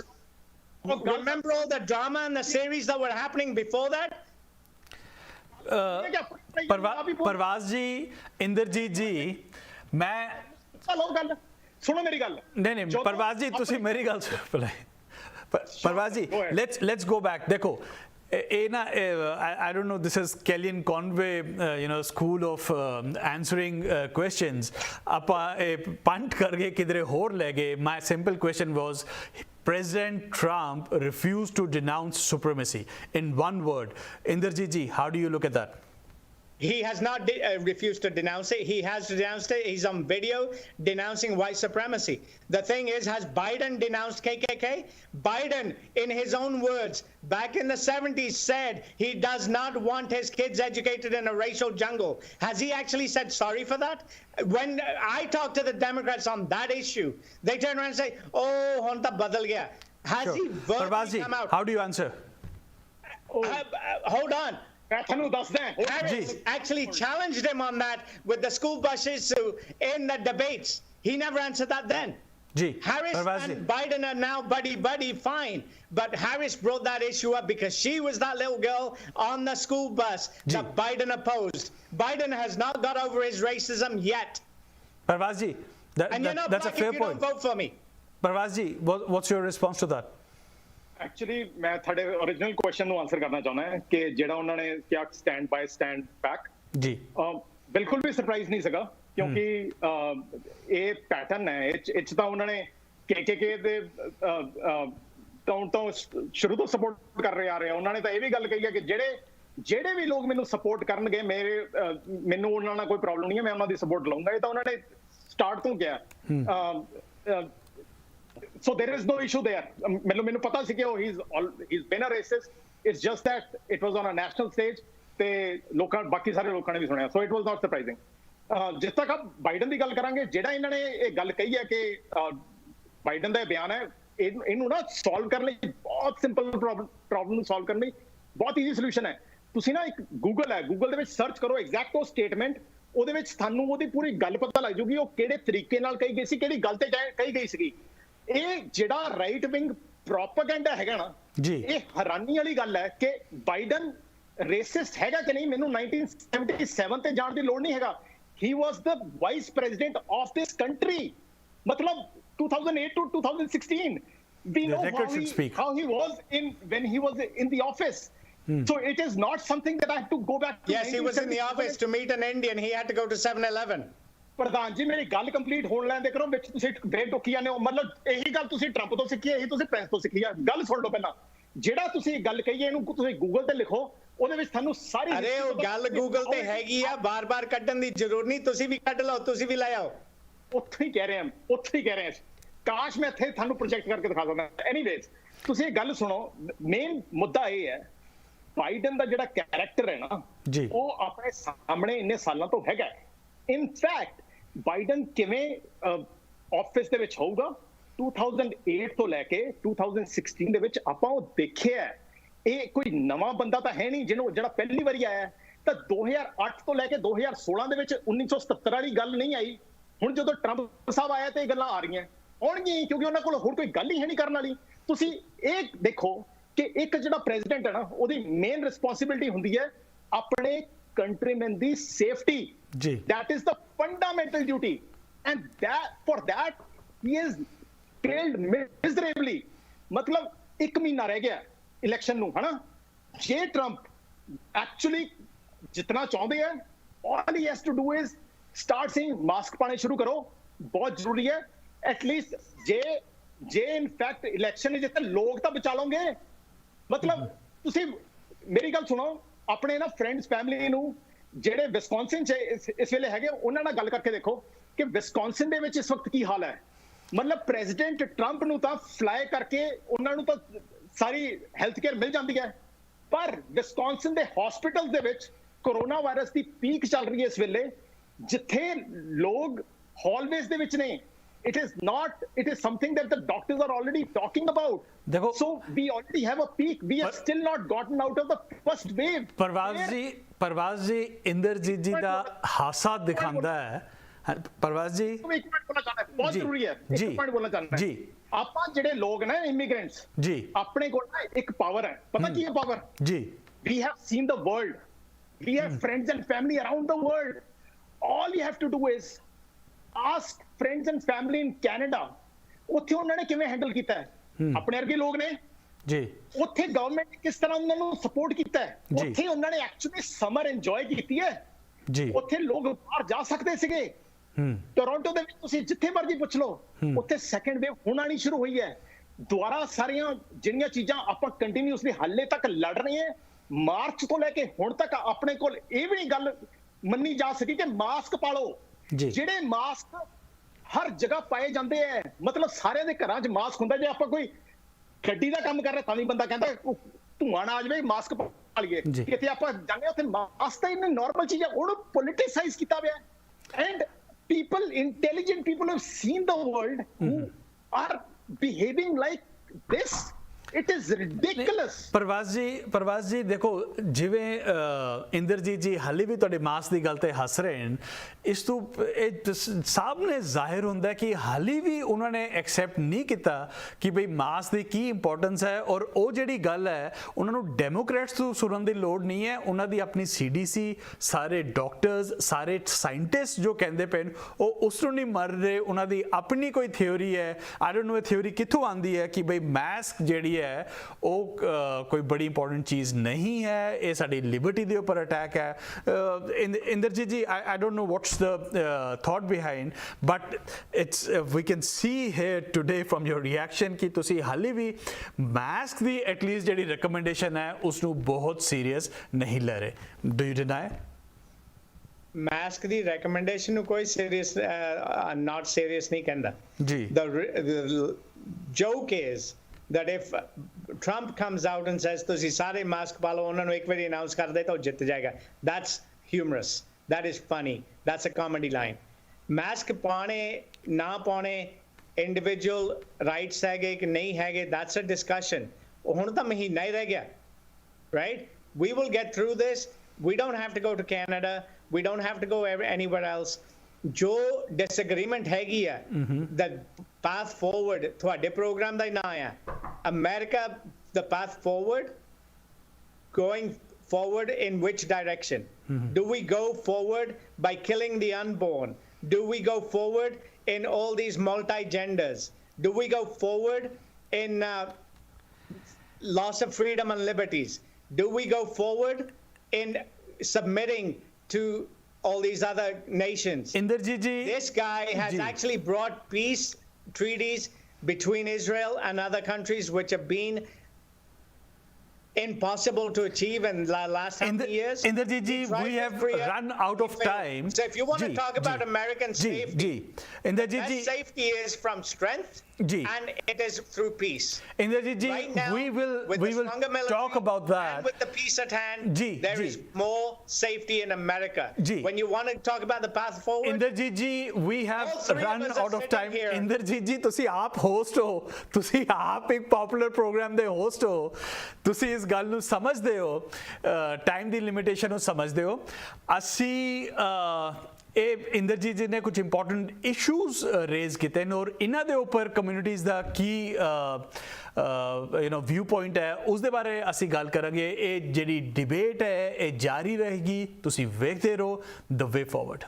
Remember all the drama and the series that were happening before that? परवाज जी, इंदरजीत जी, मैं सुनो मेरी गल नहीं नहीं परवाज जी ਤੁਸੀਂ ਮੇਰੀ ਗੱਲ ਸੁਣੋ ਪਹਿਲੇ परवाज जी let's go back देखो I don't know, this is Kellyanne Conway, school of answering questions. Punt karke kidre hor le gaye. My simple question was, President Trump refused to denounce supremacy. In one word, Inderjit ji, how do you look at that? He has not refused to denounce it. He has denounced it. He's on video denouncing white supremacy. The thing is, has Biden denounced KKK? Biden, in his own words, back in the 70s said he does not want his kids educated in a racial jungle. Has he actually said sorry for that? When I talk to the Democrats on that issue, they turn around and say, oh, honta badal gaya. Has he verbally come out? How do you answer? Hold on. Harris actually challenged him on that with the school bus issue in the debates. He never answered that then. Harris and Biden are now buddy, fine. But Harris brought that issue up because she was that little girl on the school bus that Biden opposed. Biden has not got over his racism yet. Parwaz ji, that's a fair point. You don't vote for me. Parwaz ji, what's your response to that? Actually ਮੈਂ ਤੁਹਾਡੇ origignal question ਨੂੰ answer ਕਰਨਾ ਚਾਹੁੰਦਾ ਹਾਂ ਕਿ ਜਿਹੜਾ ਉਹਨਾਂ ਨੇ ਕਿਹਾ ਸਟੈਂਡ ਬਾਈ ਸਟੈਂਡ ਬੈਕ ਜੀ ਬਿਲਕੁਲ ਵੀ ਸਰਪ੍ਰਾਈਜ਼ ਨਹੀਂ ਸੀਗਾ ਕਿਉਂਕਿ ਇਹ ਪੈਟਰਨ ਹੈ ਇਹ ਤਾਂ ਉਹਨਾਂ ਨੇ KKK ਦੇ ਤੋਂ ਸ਼ੁਰੂ ਤੋਂ ਸਪੋਰਟ ਕਰ ਰਹੇ ਆ ਰਹੇ ਉਹਨਾਂ ਨੇ ਤਾਂ ਇਹ ਵੀ ਗੱਲ ਕਹੀ ਹੈ ਕਿ ਜਿਹੜੇ ਵੀ ਲੋਕ ਮੈਨੂੰ ਸਪੋਰਟ ਕਰਨਗੇ ਮੈਨੂੰ ਉਹਨਾਂ ਨਾਲ ਕੋਈ ਪ੍ਰੋਬਲਮ ਨਹੀਂ ਹੈ ਮੈਂ ਉਹਨਾਂ ਦੀ ਸਪੋਰਟ ਲਵਾਂਗਾ ਇਹ ਤਾਂ ਉਹਨਾਂ ਨੇ ਸਟਾਰਟ ਤੋਂ ਕਿਹਾ So there is no issue there. ਮੈਨੂੰ ਪਤਾ ਸੀ ਕਿ he's been a racist. It's just that it was on a national stage ਤੇ ਬਾਕੀ ਸਾਰੇ ਲੋਕਾਂ ਨੇ ਵੀ ਸੁਣਿਆ. So it was not surprising. ਜਿਸ ਤੱਕ ਆਪ ਬਾਈਡਨ ਦੀ ਗੱਲ ਕਰਾਂਗੇ ਜਿਹੜਾ ਇਹਨਾਂ ਨੇ ਇਹ ਗੱਲ ਕਹੀ ਹੈ ਕਿ ਬਾਈਡਨ ਦਾ ਇਹ ਬਿਆਨ ਹੈ ਇਹਨੂੰ ਨਾ ਸੋਲਵ ਕਰਨ ਲਈ ਬਹੁਤ ਸਿੰਪਲ ਪ੍ਰੋਬਲਮ ਨੂੰ ਸੋਲਵ ਕਰਨ ਲਈ ਬਹੁਤ ਈਜ਼ੀ ਸੋਲੂਸ਼ਨ ਹੈ. ਤੁਸੀਂ ਨਾ ਇੱਕ ਗੂਗਲ ਦੇ ਵਿੱਚ ਸਰਚ ਕਰੋ ਐਗਜ਼ੈਕਟ ਉਹ ਸਟੇਟਮੈਂਟ ਉਹਦੇ ਵਿੱਚ ਤੁਹਾਨੂੰ ਉਹਦੀ ਪੂਰੀ ਗੱਲ ਪਤਾ ਲੱਗ ਜੂਗੀ ਉਹ ਕਿਹੜੇ ਤਰੀਕੇ ਨਾਲ ਕਹੀ ਗਈ ਸੀ ਕਿਹੜੀ ਗੱਲ ਤੇ ਕਹੀ ਗਈ ਸੀਗੀ. ਇਹ ਜਿਹੜਾ ਰਾਈਟ ਵਿੰਗ ਪ੍ਰੋਪਗੈਂਡਾ ਹੈਗਾ ਨਾ ਇਹ ਹੈਰਾਨੀ ਵਾਲੀ ਗੱਲ ਹੈ ਕਿ ਬਾਈਡਨ ਰੇਸਿਸਟ ਹੈਗਾ ਕਿ ਨਹੀਂ ਮੈਨੂੰ 1977 ਤੇ ਜਾਣ ਦੀ ਲੋੜ ਨਹੀਂ ਹੈਗਾ. He was the vice president of this country. मतलब 2008 to 2016. We know how he was when he was in the office. So it is not something that I have to go back to. Yes, he was in the office to meet an Indian. He had to go to 7-Eleven. ਪ੍ਰਧਾਨ ਜੀ ਮੇਰੀ ਗੱਲ complete ਹੋਣ ਲੈਣ ਦੇ ਕਰੋ ਵਿੱਚ ਤੁਸੀਂ ਬ੍ਰੇਕ ਟੋਕੀ ਜਾਂਦੇ ਹੋ ਮਤਲਬ ਇਹੀ ਗੱਲ ਤੁਸੀਂ ਟਰੰਪ ਤੋਂ ਸਿੱਖੀ ਹੈ ਇਹੀ ਤੁਸੀਂ ਪ੍ਰੈਸ ਤੋਂ ਸਿੱਖੀ ਹੈ ਗੱਲ ਸੁਣ ਲਓ ਪਹਿਲਾਂ ਜਿਹੜਾ ਤੁਸੀਂ ਗੱਲ ਕਹੀ ਹੈ ਇਹਨੂੰ ਤੁਸੀਂ ਗੂਗਲ ਤੇ ਲਿਖੋ ਉਹਦੇ ਵਿੱਚ ਤੁਹਾਨੂੰ ਸਾਰੀ ਅਰੇ ਉਹ ਗੱਲ ਗੂਗਲ ਤੇ ਹੈਗੀ ਆ ਬਾਰ-ਬਾਰ ਕੱਢਣ ਦੀ ਜ਼ਰੂਰਤ ਨਹੀਂ ਤੁਸੀਂ ਵੀ ਕੱਢ ਲਓ ਤੁਸੀਂ ਵੀ ਲੈ ਆਓ ਉੱਥੇ ਹੀ ਕਹਿ ਰਹੇ ਹਾਂ ਕਾਸ਼ ਮੈਂ ਇੱਥੇ ਤੁਹਾਨੂੰ ਪ੍ਰੋਜੈਕਟ ਕਰਕੇ ਦਿਖਾ ਦਿੰਦਾ ਐਨੀਵੇਜ਼ ਤੁਸੀਂ ਇਹ ਗੱਲ ਸੁਣੋ ਮੇਨ ਮੁੱਦਾ ਇਹ ਹੈ ਬਾਈਡਨ ਦਾ ਜਿਹੜਾ ਕੈਰੈਕਟਰ ਹੈ ਨਾ ਉਹ ਆਪਣੇ ਸਾਹਮਣੇ ਇੰਨੇ ਸਾਲਾਂ ਤੋਂ ਹੈਗਾ ਇਨ ਫੈਕਟ ਬਾਈਡਨ ਕਿਵੇਂ ਆਫਿਸ ਦੇ ਵਿੱਚ ਹੋਊਗਾ 2008 ਤੋਂ ਲੈ ਕੇ 2016 ਦੇ ਵਿੱਚ ਆਪਾਂ ਉਹ ਦੇਖਿਆ ਇਹ ਕੋਈ ਨਵਾਂ ਬੰਦਾ ਤਾਂ ਹੈ ਨਹੀਂ ਜਿਹੜਾ ਪਹਿਲੀ ਵਾਰੀ ਆਇਆ ਤਾਂ 2008 ਤੋਂ ਲੈ ਕੇ 2016 ਦੇ ਵਿੱਚ 1977 ਵਾਲੀ ਗੱਲ ਨਹੀਂ ਆਈ ਹੁਣ ਜਦੋਂ ਟਰੰਪ ਸਾਹਿਬ ਆਇਆ ਤੇ ਇਹ ਗੱਲਾਂ ਆ ਰਹੀਆਂ ਆਉਣਗੀਆਂ ਕਿਉਂਕਿ ਉਹਨਾਂ ਕੋਲ ਹੋਰ ਕੋਈ ਗੱਲ ਹੀ ਹੈ ਨਹੀਂ ਕਰਨ ਵਾਲੀ ਤੁਸੀਂ ਇਹ ਦੇਖੋ ਕਿ ਇੱਕ ਜਿਹੜਾ ਪ੍ਰੈਜ਼ੀਡੈਂਟ ਹੈ ਨਾ ਉਹਦੀ ਮੇਨ ਰਿਸਪੌਂਸਿਬਿਲਿਟੀ ਹੁੰਦੀ ਹੈ ਆਪਣੇ countrymen the safety. That is the fundamental duty, and for that he is failed miserably. मतलब 1 ਮਹੀਨਾ ਰਹਿ ਗਿਆ ਇਲੈਕਸ਼ਨ ਨੂੰ, ਹਨਾ। ਜੇ ਟਰੰਪ ਐਕਚੁਅਲੀ ਜਿੱਤਣਾ ਚਾਹੁੰਦੇ ਆ, all he has to do is start saying mask ਪਾਣੇ ਸ਼ੁਰੂ ਕਰੋ, ਬਹੁਤ ਜ਼ਰੂਰੀ ਹੈ। ਐਟਲੀਸਟ ਜੇ ਇਨਫੈਕਟ ਇਲੈਕਸ਼ਨ ਜਿੱਤੇ ਲੋਕ ਤਾਂ ਬਚਾ ਲਓਗੇ। ਮਤਲਬ ਤੁਸੀਂ ਮੇਰੀ ਗੱਲ ਸੁਣੋ, ਆਪਣੇ ਨਾ ਫਰੈਂਡਸ ਫੈਮਿਲੀ ਨੂੰ ਜਿਹੜੇ ਵਿਸਕੌਨਸਿਨ 'ਚ ਇਸ ਵੇਲੇ ਹੈਗੇ, ਉਹਨਾਂ ਨਾਲ ਗੱਲ ਕਰਕੇ ਦੇਖੋ ਕਿ ਵਿਸਕੌਨਸਿਨ ਦੇ ਵਿੱਚ ਇਸ ਵਕਤ ਕੀ ਹਾਲ ਹੈ। ਮਤਲਬ ਪ੍ਰੈਜ਼ੀਡੈਂਟ ਟਰੰਪ ਨੂੰ ਤਾਂ ਫਲਾਈ ਕਰਕੇ ਉਹਨਾਂ ਨੂੰ ਤਾਂ ਸਾਰੀ ਹੈਲਥ ਕੇਅਰ ਮਿਲ ਜਾਂਦੀ ਹੈ, ਪਰ ਵਿਸਕੌਨਸਿਨ ਦੇ ਹਸਪੀਟਲ ਦੇ ਵਿੱਚ ਕੋਰੋਨਾ ਵਾਇਰਸ ਦੀ ਪੀਕ ਚੱਲ ਰਹੀ ਹੈ ਇਸ ਵੇਲੇ, ਜਿੱਥੇ ਲੋਕ ਹਾਲਵੇਜ਼ ਦੇ ਵਿੱਚ ਨੇ। It is something that the doctors are already talking about. So we already have a peak. We have still not gotten out of the first wave. परवाज जी इंद्रजीत जी का हासा दिखाता है। परवाज जी एक मिनट बोलना चाहता है, बहुत जरूरी है, एक पॉइंट बोलना चाहता है जी। ਆਪਾਂ ਜਿਹੜੇ ਲੋਕ ਨੇ ਇਮੀਗ੍ਰੈਂਟਸ ਜੀ, ਆਪਣੇ ਕੋਲ ਨਾ ਇੱਕ ਪਾਵਰ ਹੈ, ਪਤਾ ਕੀ ਹੈ ਪਾਵਰ ਜੀ? We have seen the world. We have friends and family around the world. All you have to do is ask friends and family in Canada, ਉੱਥੇ ਉਹਨਾਂ ਨੇ ਕਿਵੇਂ ਹੈਂਡਲ ਕੀਤਾ ਹੈ। ਆਪਣੇ ਵਰਗੇ ਲੋਕ ਨੇ ਜੀ, ਉੱਥੇ ਗਵਰਨਮੈਂਟ ਨੇ ਕਿਸ ਤਰ੍ਹਾਂ ਉਹਨਾਂ ਨੂੰ ਸਪੋਰਟ ਕੀਤਾ ਹੈ। ਉੱਥੇ ਉਹਨਾਂ ਨੇ ਐਕਚੁਅਲੀ ਸਮਰ ਇੰਜੋਏ ਕੀਤੀ ਹੈ ਜੀ। ਉੱਥੇ ਲੋਕ ਬਾਹਰ ਜਾ ਸਕਦੇ ਸੀਗੇ। ਟੋਰਾਂਟੋ ਦੇ ਵਿੱਚ ਤੁਸੀਂ ਜਿੱਥੇ ਮਰਜ਼ੀ ਪੁੱਛ ਲਓ, ਉੱਥੇ ਸੈਕੰਡ ਵੇਵ ਹੁਣ ਆਣੀ ਸ਼ੁਰੂ ਹੋਈ ਹੈ। ਦੁਆਰਾ ਸਾਰੀਆਂ ਜਿਹੜੀਆਂ ਚੀਜ਼ਾਂ ਆਪਾਂ ਕੰਟੀਨਿਊਸਲੀ ਹਾਲੇ ਤੱਕ ਲੜ ਰਹੇ ਹਾਂ, ਮਾਰਚ ਤੋਂ ਲੈ ਕੇ ਹੁਣ ਤੱਕ ਆਪਣੇ ਕੋਲ ਇਹ ਵੀ ਨਹੀਂ ਗੱਲ ਮੰਨੀ ਜਾ ਸਕੀ ਕਿ ਮਾਸਕ ਪਾ ਲਓ। ਜਿਹੜੇ ਮਾਸਕ ਹਰ ਜਗ੍ਹਾ ਪਾਏ ਜਾਂਦੇ ਐ, ਮਤਲਬ ਸਾਰਿਆਂ ਦੇ ਘਰਾਂ 'ਚ ਮਾਸਕ ਹੁੰਦਾ। ਜੇ ਆਪਾਂ ਕੋਈ ਗੱਡੀ ਦਾ ਕੰਮ ਕਰ ਰਹੇ ਤਾਂ ਵੀ ਬੰਦਾ ਕਹਿੰਦਾ ਧੂਆਂ ਨਾ ਆ ਜਾਵੇ, ਮਾਸਕ ਪਾ ਲਈਏ। ਕਿਤੇ ਆਪਾਂ ਜਾਂਦੇ ਉੱਥੇ ਮਾਸਕ ਤਾਂ ਇੰਨੀ ਨਾਰਮਲ ਚੀਜ਼ ਹੈ, ਉਹਨੂੰ ਪੋਲਿਟਿਸਾਈਜ਼ ਕੀਤਾ ਗਿਆ। And people, intelligent people have seen the world who are behaving like this. It is ridiculous. Parvaz ji देखो, जिवें इंद्रजीत जी हाली भी तुहाडे मास की गल ते हस रहे हैं, इस तो सामने जाहिर होंदा है कि हाली भी उन्होंने एक्सैप्ट नहीं किया कि बई मास की की इंपॉर्टेंस है। और वो जिहड़ी गल है उन्होंने डेमोक्रेट्स तो सुनने की लोड़ नहीं है, उन्होंने अपनी CDC, सारे डॉक्टर्स, सारे साइंटिस्ट जो कहते पे वो उसनों नहीं मर रहे, उन्होंने अपनी कोई थ्योरी है। आई डोंट नो थ्योरी कित्थों आंदी है कि बई मास्क जिहड़ी है वो कोई बड़ी इंपॉर्टेंट चीज़ नहीं है, ये साडी लिबर्टी के ऊपर अटैक है। Inderjit ji, I don't know what's the thought behind, but it's we can see here today from your reaction कि तुसी हाली भी मास्क की एटलीस्ट जिहड़ी रिकमेंडेशन है उसनू बहुत सीरियस नहीं ले रहे। Do you deny? मास्क की रिकमेंडेशन कोई सीरियस नॉट सीरियस नहीं कहता जी। The joke is that if Trump comes out and says ਤੁਸੀਂ ਸਾਰੇ ਮਾਸਕ ਪਾ ਲਓ, ਉਹਨਾਂ ਨੂੰ ਇੱਕ ਵਾਰੀ ਅਨਾਉਂਸ ਕਰ ਦੇ ਤਾਂ ਉਹ ਜਿੱਤ ਜਾਏਗਾ, that's humorous, that is funny, that's a comedy line. Mask ਪਾਣੇ ਨਾ ਪਾਣੇ ਇੰਡੀਵਿਜੂਅਲ ਰਾਈਟਸ ਹੈਗੇ ਕਿ ਨਹੀਂ ਹੈਗੇ, that's a discussion. ਹੁਣ ਤਾਂ ਮਹੀਨਾ ਹੀ ਰਹਿ ਗਿਆ, right? We will get through this. We don't have to go to Canada, we don't have to go anywhere else. जो डिसएग्रीमेंट हैगी है, the path forward ਤੁਹਾਡੇ program ਦਾ ਹੀ ਨਾਂ ਹੈ America, the path forward, going forward in which direction? Do we go forward by killing the unborn? Do we go forward in all these multi-genders? Do we go forward in loss of freedom and liberties? Do we go forward in submitting to all these other nations? Inderjit ji, this guy has actually brought peace treaties between Israel and other countries which have been impossible to achieve in the last how many years? Inderjit ji, we have run out of time. So if you want to talk about American safety, Inderjit ji, safety is from strength and it is through peace. Inderjit ji, right now, we will talk about that. And with the peace at hand, there is more safety in America. When you want to talk about the path forward, Inderjit ji, we have run out of time. Inderjit ji, ਤੁਸੀਂ ਆਪ host ਹੋ, ਤੁਸੀਂ ਆਪ ਇੱਕ poplar programme ਦੇ host ਹੋ, ਤੁਸੀਂ ਇਸ ਗੱਲ ਨੂੰ ਸਮਝਦੇ ਹੋ, ਟਾਈਮ ਦੀ ਲਿਮਿਟੇਸ਼ਨ ਨੂੰ ਸਮਝਦੇ ਹੋ। ਅਸੀਂ ਇਹ ਇੰਦਰਜੀਤ ਜੀ ਨੇ ਕੁਝ ਇੰਪੋਰਟੈਂਟ ਇਸ਼ੂਜ਼ ਰੇਜ਼ ਕੀਤੇ ਨੇ ਔਰ ਇਹਨਾਂ ਦੇ ਉੱਪਰ ਕਮਿਊਨਿਟੀਜ਼ ਦਾ ਕੀ ਵਿਊ ਪੁਆਇੰਟ ਹੈ ਉਸ ਦੇ ਬਾਰੇ ਅਸੀਂ ਗੱਲ ਕਰਾਂਗੇ। ਇਹ ਜਿਹੜੀ ਡਿਬੇਟ ਹੈ ਇਹ ਜਾਰੀ ਰਹੇਗੀ, ਤੁਸੀਂ ਵੇਖਦੇ ਰਹੋ ਦ ਵੇ ਫਾਰਵਰਡ।